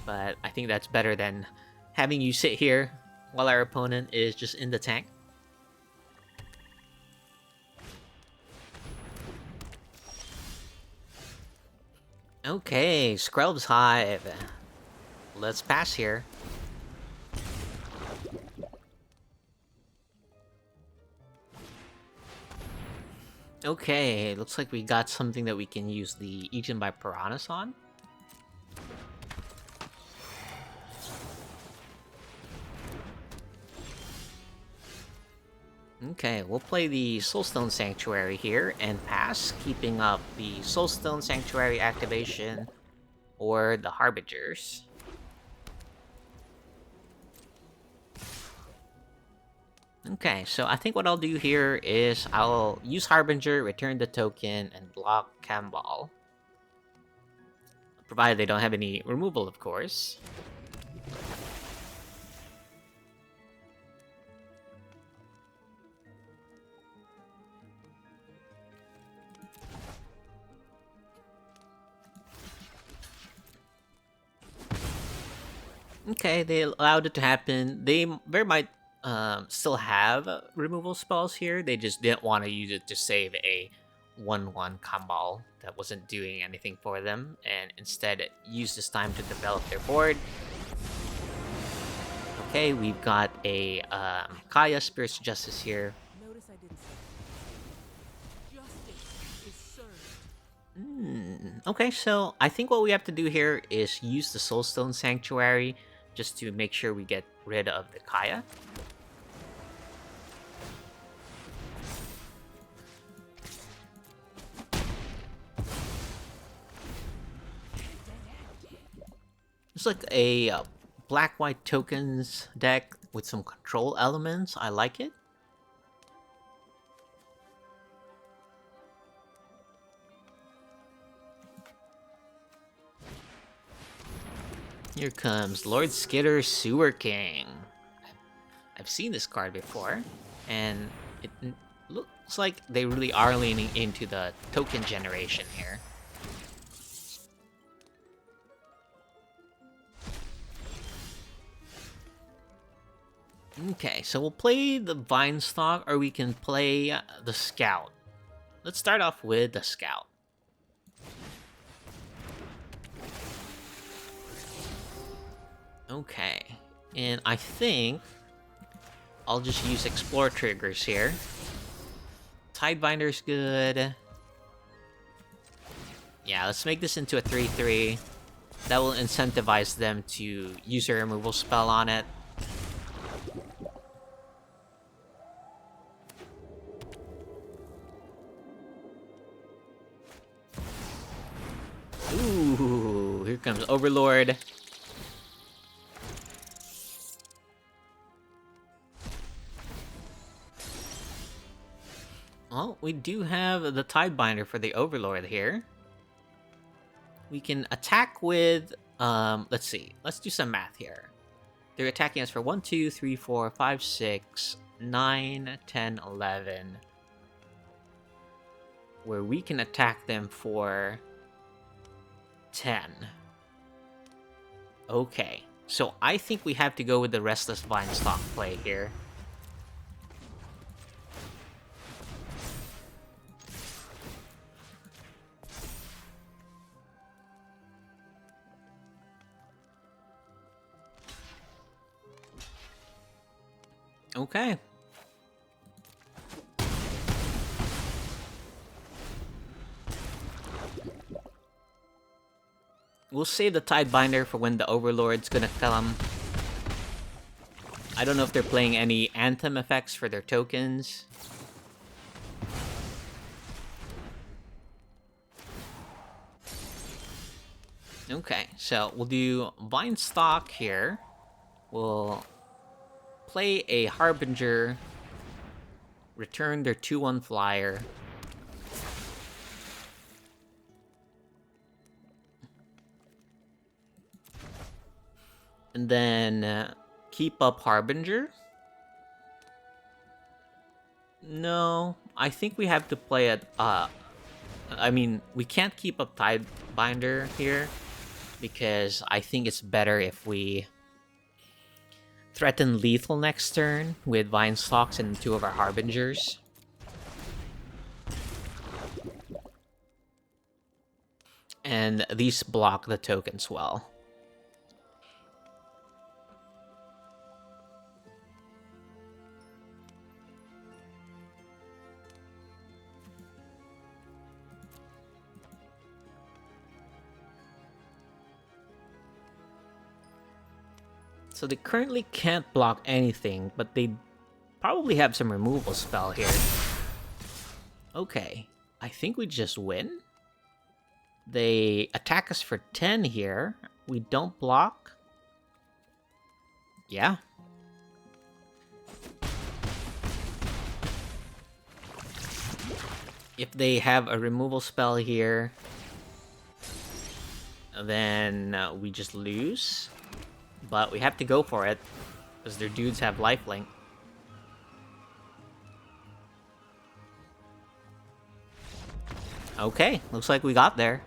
But I think that's better than having you sit here while our opponent is just in the tank. Okay, Skrelv's Hive. Let's pass here. Okay, looks like we got something that we can use the Eaten by Piranhas on. Okay, we'll play the Soulstone Sanctuary here and pass, keeping up the Soulstone Sanctuary activation or the Harbingers. Okay, so I think what I'll do here is I'll use Harbinger, return the token, and block Camball. Provided they don't have any removal, of course. Okay, they allowed it to happen. They very might still have removal spells here. They just didn't want to use it to save a 1/1 Kambal that wasn't doing anything for them, and instead use this time to develop their board. Okay, we've got a Kaya Spirits Justice here. Notice I didn't say justice is served. Okay, so I think what we have to do here is use the Soulstone Sanctuary just to make sure we get rid of the Kaya. It's like a black-white tokens deck with some control elements. I like it. Here comes Lord Skitter Sewer King. I've seen this card before, and it looks like they really are leaning into the token generation here. Okay, so we'll play the Vinestalk, or we can play the Scout. Let's start off with the Scout. Okay, and I think I'll just use Explore triggers here. Tidebinder's good. Yeah, let's make this into a 3/3. That will incentivize them to use a removal spell on it. Ooh, here comes Overlord. Well, we do have the Tidebinder for the Overlord here. We can attack with, let's see. Let's do some math here. They're attacking us for 1, 2, 3, 4, 5, 6, 9, 10, 11. Where we can attack them for 10. Okay. So I think we have to go with the Restless Vine stock play here. Okay. We'll save the Tidebinder for when the Overlord's gonna come. I don't know if they're playing any Anthem effects for their tokens. Okay, so we'll do Vine Stock here. We'll play a Harbinger, return their 2/1 flyer. And then keep up Harbinger. No, I think we have to play it. I mean, we can't keep up Tidebinder here because I think it's better if we threaten lethal next turn with Vine Stalks and 2 of our Harbingers. And these block the tokens well. So they currently can't block anything, but they probably have some removal spell here. Okay, I think we just win. They attack us for 10 here. We don't block. Yeah. If they have a removal spell here, then we just lose. But we have to go for it, because their dudes have lifelink. Okay, looks like we got there.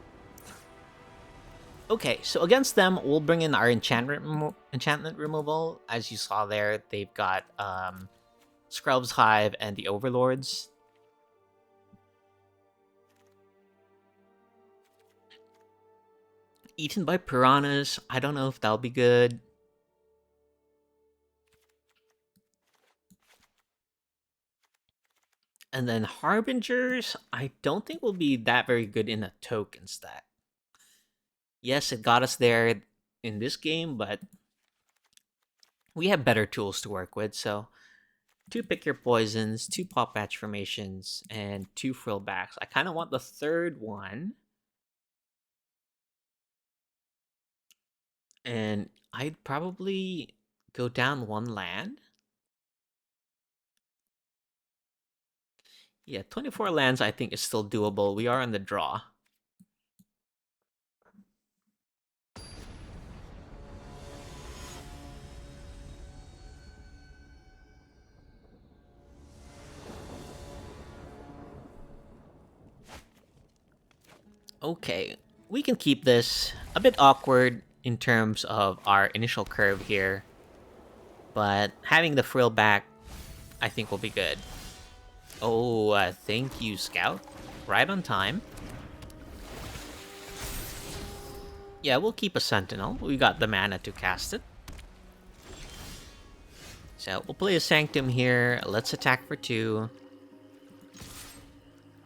Okay, so against them, we'll bring in our enchantment removal. As you saw there, they've got Scrub's Hive and the Overlords. Eaten by Piranhas, I don't know if that'll be good. And then Harbingers, I don't think will be that very good in a token stack. Yes, it got us there in this game, but we have better tools to work with. So 2 Pick Your Poisons, 2 Pop Patch Formations, and 2 Frillbacks. I kind of want the third one. And I'd probably go down 1 land. Yeah, 24 lands I think is still doable. We are on the draw. Okay, we can keep this a bit awkward in terms of our initial curve here. But having the frill back, I think will be good. Oh, thank you, Scout. Right on time. Yeah, we'll keep a Sentinel. We got the mana to cast it. So we'll play a Sanctum here. Let's attack for 2.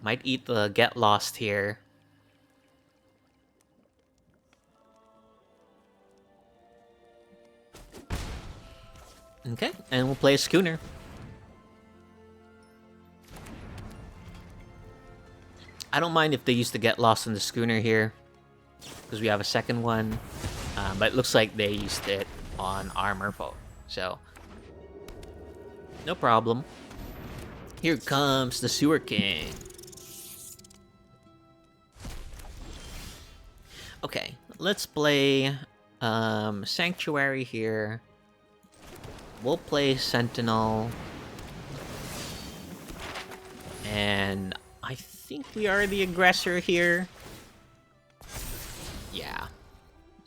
Might eat the Get Lost here. Okay, and we'll play a Schooner. I don't mind if they use the Get Lost on the Schooner here, because we have a second one. But it looks like they used it on our Merfolk, so no problem. Here comes the Sewer King. Okay, let's play Sanctuary here. We'll play Sentinel. And I think we are the aggressor here. Yeah.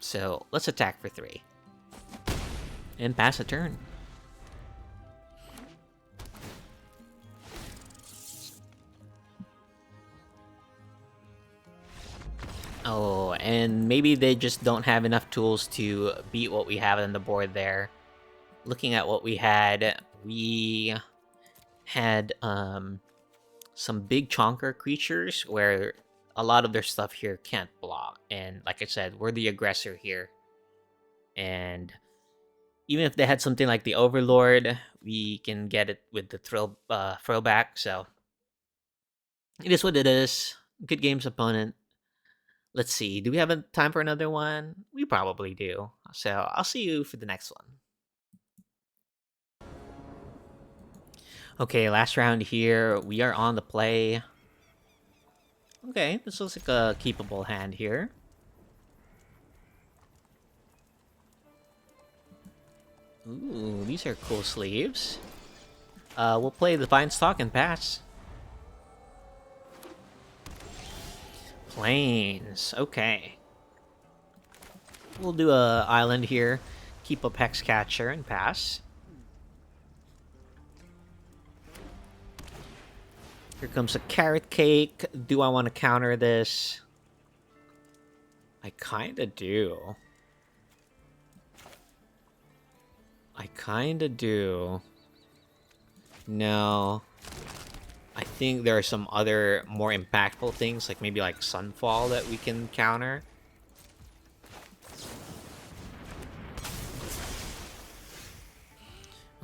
So let's attack for 3. and pass a turn. Oh, and maybe they just don't have enough tools to beat what we have on the board there. Looking at what we had some big chonker creatures where a lot of their stuff here can't block. And like I said, we're the aggressor here. And even if they had something like the Overlord, we can get it with the throwback. So it is what it is. Good games, opponent. Let's see. Do we have a time for another one? We probably do. So I'll see you for the next one. Okay, last round here. We are on the play. Okay, this looks like a keepable hand here. Ooh, these are cool sleeves. We'll play the Vinestalk and pass. Plains. Okay. We'll do a island here. Keep up Hexcatcher and pass. Here comes a Carrot Cake. Do I want to counter this? I kinda do. I kinda do. No. I think there are some other more impactful things, like maybe like Sunfall that we can counter.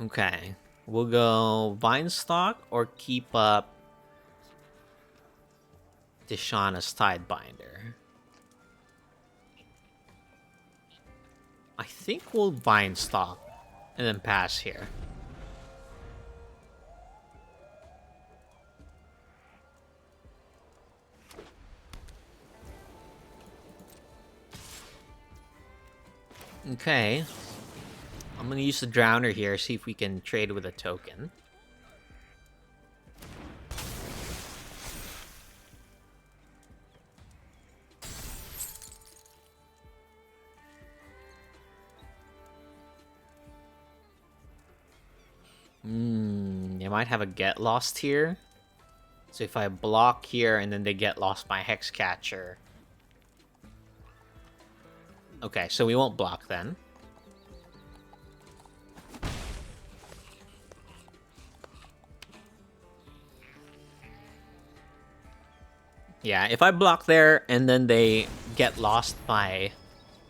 Okay. We'll go Vinestalk or keep up Tishana's Tidebinder. I think we'll Vinestalk and then pass here. Okay. I'm gonna use the Drowner here, see if we can trade with a token. You might have a Get Lost here. So if I block here and then they get lost by Hexcatcher. Okay, so we won't block then. Yeah, if I block there and then they get lost by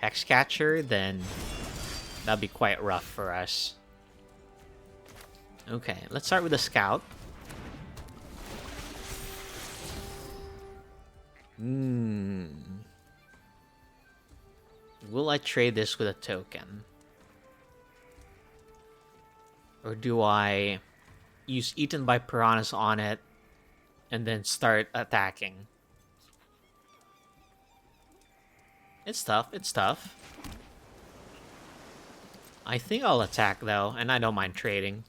Hexcatcher, then that'd be quite rough for us. Okay, let's start with a Scout. Will I trade this with a token? Or do I use Eaten by Piranhas on it and then start attacking? It's tough, it's tough. I think I'll attack though, and I don't mind trading.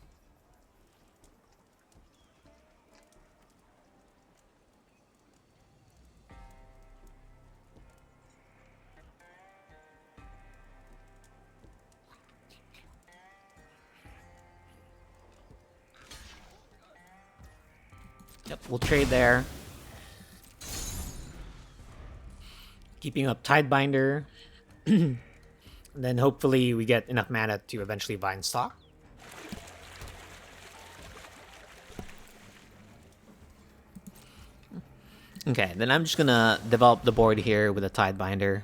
Yep, we'll trade there. Keeping up Tidebinder. Then hopefully we get enough mana to eventually Vinestalk. Okay, then I'm just gonna develop the board here with a Tidebinder.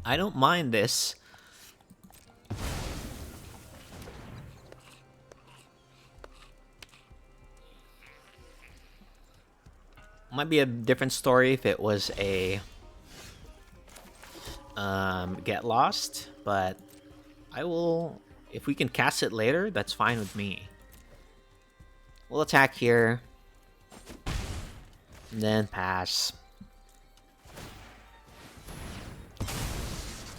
I don't mind this. Might be a different story if it was a Get Lost, but I will, if we can cast it later, that's fine with me. We'll attack here, and then pass.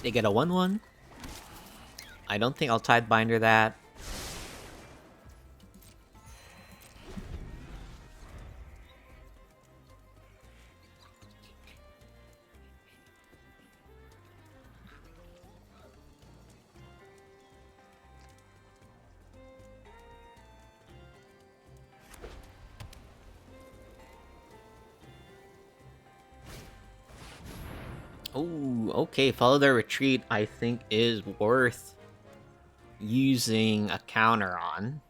They get a 1/1. I don't think I'll Tidebinder that. Oh, okay. Follow their retreat, I think, is worth using a counter on.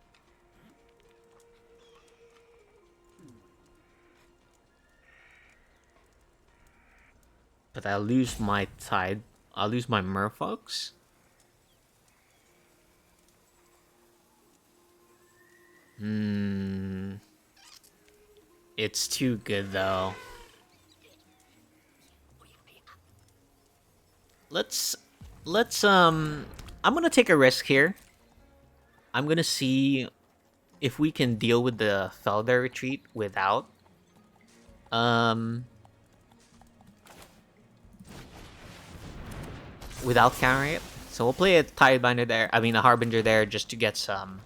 But I'll lose my Tide. I'll lose my Merfolks. It's too good, though. Let's I'm gonna take a risk here. I'm gonna see if we can deal with the Felder retreat without without countering it. So we'll play a Tidebinder there. I mean a Harbinger there just to get some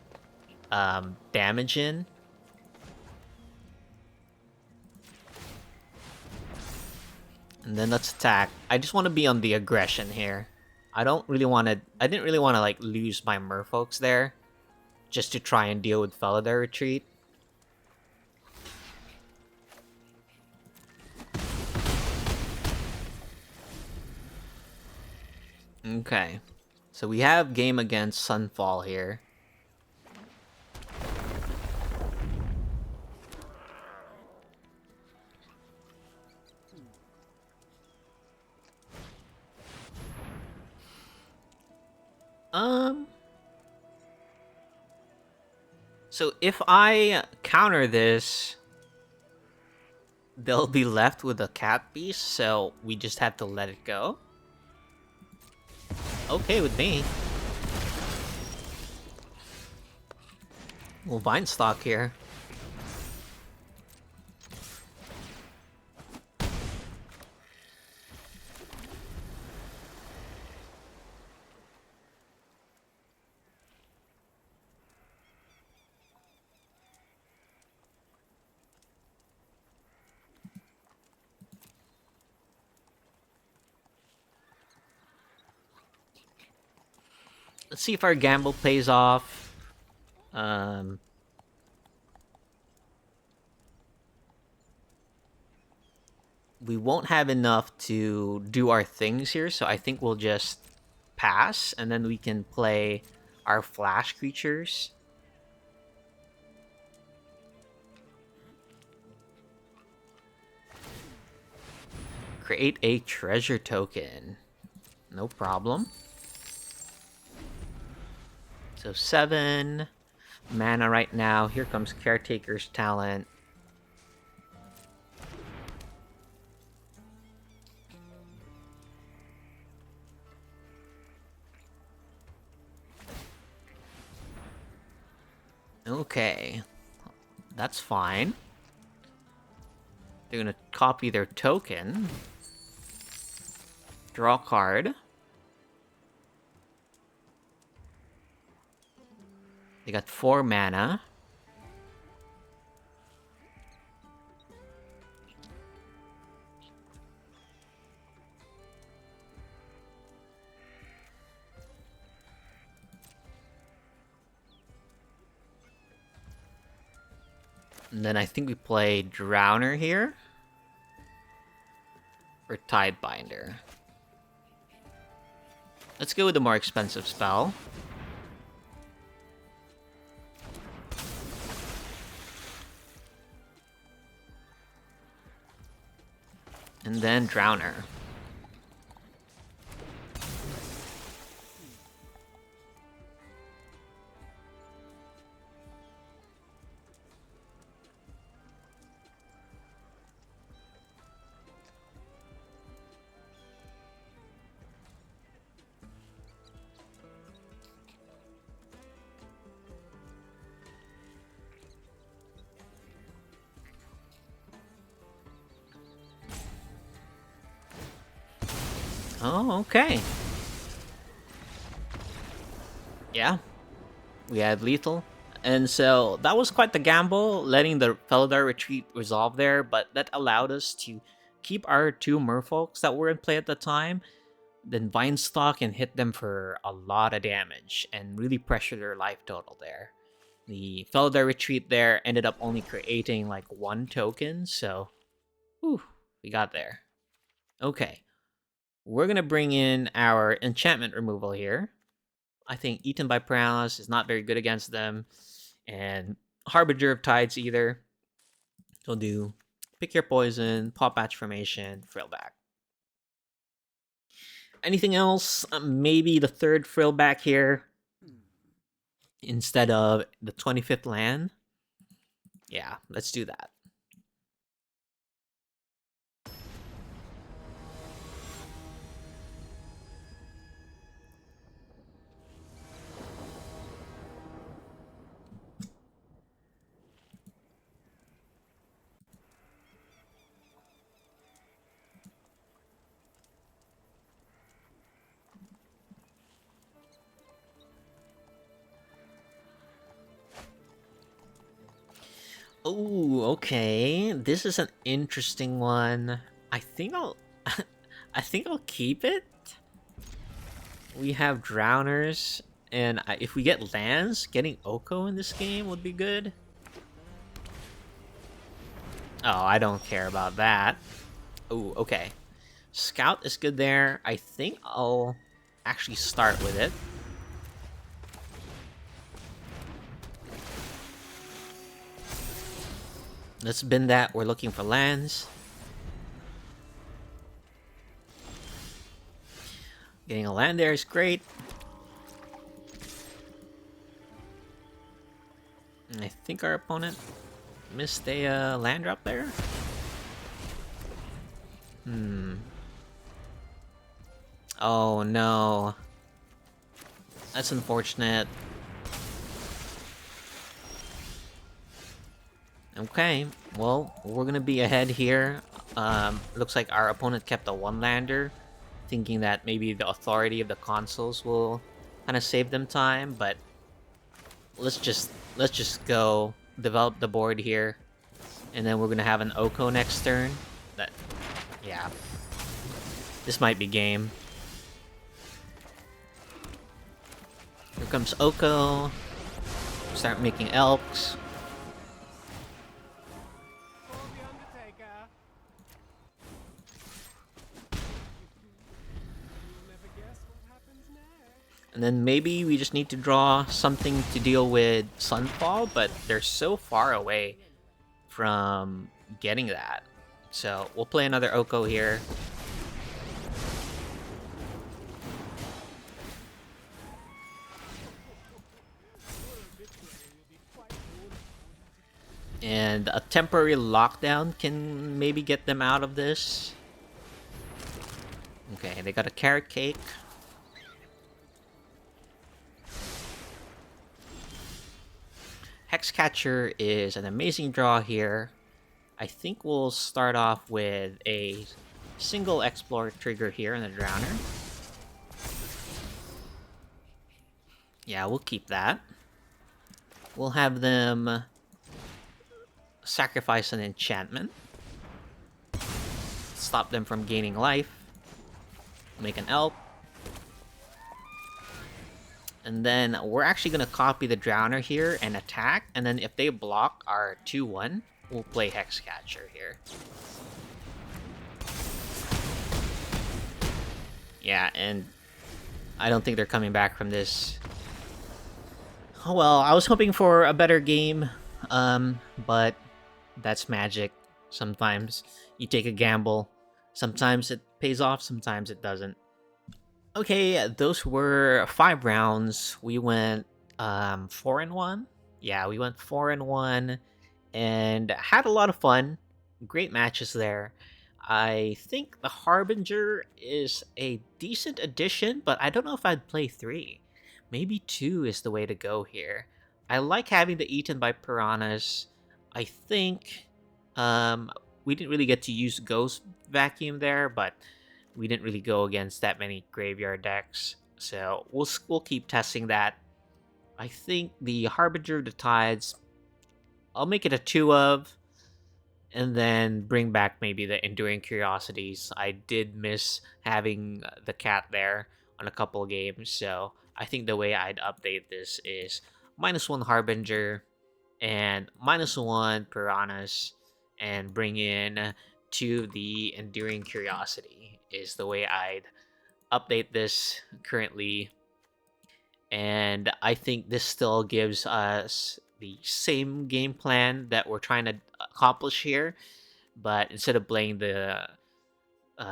damage in. And then let's attack. I just want to be on the aggression here. I didn't really want to like lose my Merfolks there just to try and deal with Felder retreat. Okay. So we have game against Sunfall here. So if I counter this, they'll be left with a cat beast, so we just have to let it go. Okay with me. We'll Vine Stock here. Let's see if our gamble pays off. We won't have enough to do our things here, so I think we'll just pass, and then we can play our flash creatures. Create a treasure token. No problem. So 7 mana right now. Here comes Caretaker's Talent. Okay. That's fine. They're gonna copy their token. Draw a card. They got 4 mana. And then I think we play Drowner here. Or Tidebinder. Let's go with the more expensive spell. And then Drowner. Oh, okay. Yeah, we had lethal. And so that was quite the gamble, letting the Felidar retreat resolve there, but that allowed us to keep our two merfolks that were in play at the time, then Vinestalk and hit them for a lot of damage and really pressure their life total there. The Felidar retreat there ended up only creating like one token, so whew, we got there. Okay, we're gonna bring in our enchantment removal here. I think Eaten by Prowess is not very good against them, and Harbinger of Tides either. So do pick your poison, pop patch formation, frill back. Anything else? Maybe the third frill back here instead of the 25th land. Yeah, let's do that. Oh, okay. This is an interesting one. I think I'll I think I'll keep it. We have drowners, and if we get lands, getting Oko in this game would be good. Oh, I don't care about that. Oh, okay. Scout is good there. I think I'll actually start with it. Let's bin that. We're looking for lands. Getting a land there is great. And I think our opponent missed a land drop there. Oh no. That's unfortunate. Okay, well, we're gonna be ahead here. Looks like our opponent kept a one-lander, thinking that maybe the authority of the consoles will kind of save them time, but let's just go develop the board here, and then we're gonna have an Oko next turn. That, yeah, this might be game. Here comes Oko. Start making elks. And then maybe we just need to draw something to deal with Sunfall, but they're so far away from getting that. So we'll play another Oko here. And a temporary lockdown can maybe get them out of this. Okay, they got a carrot cake. Hexcatcher is an amazing draw here. I think we'll start off with a single Explore trigger here in the Drowner. Yeah, we'll keep that. We'll have them sacrifice an enchantment. Stop them from gaining life. Make an elk. And then we're actually going to copy the Drowner here and attack. And then if they block our 2-1, we'll play Hexcatcher here. Yeah, and I don't think they're coming back from this. Oh well, I was hoping for a better game. But that's Magic. Sometimes you take a gamble. Sometimes it pays off, sometimes it doesn't. Okay, those were 5 rounds. We went 4-1. Yeah, we went 4-1 and had a lot of fun. Great matches there. I think the Harbinger is a decent addition, but I don't know if I'd play 3. Maybe 2 is the way to go here. I like having the Eaten by Piranhas. I think we didn't really get to use Ghost Vacuum there, but we didn't really go against that many graveyard decks, so we'll keep testing that. I think the Harbinger of the Tides, I'll make it a 2 of, and then bring back maybe the Enduring Curiosities. I did miss having the cat there on a couple games, so I think the way I'd update this is -1 Harbinger and -1 Piranhas, and bring in 2 the Enduring Curiosity is the way I'd update this currently. And I think this still gives us the same game plan that we're trying to accomplish here, but instead of playing the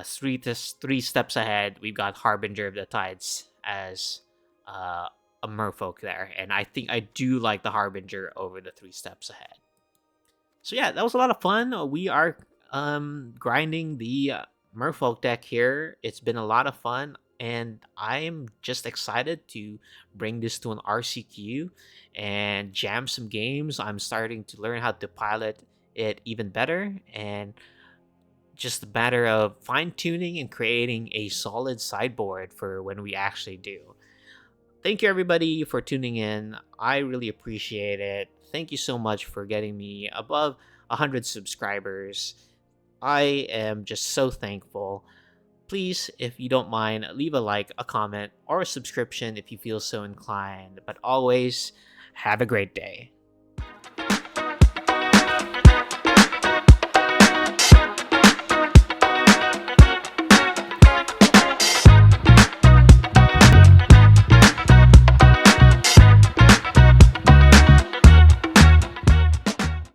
three steps ahead, we've got Harbinger of the Tides as a merfolk there, and I think I do like the Harbinger over the 3 steps ahead. So yeah, that was a lot of fun. We are grinding the merfolk deck here. It's been a lot of fun, and I'm just excited to bring this to an RCQ and jam some games. I'm starting to learn how to pilot it even better, and just a matter of fine tuning and creating a solid sideboard for when we actually do. Thank you, everybody, for tuning in. I really appreciate it. Thank you so much for getting me above 100 subscribers. I am just so thankful. Please, if you don't mind, leave a like, a comment, or a subscription if you feel so inclined. But always, have a great day.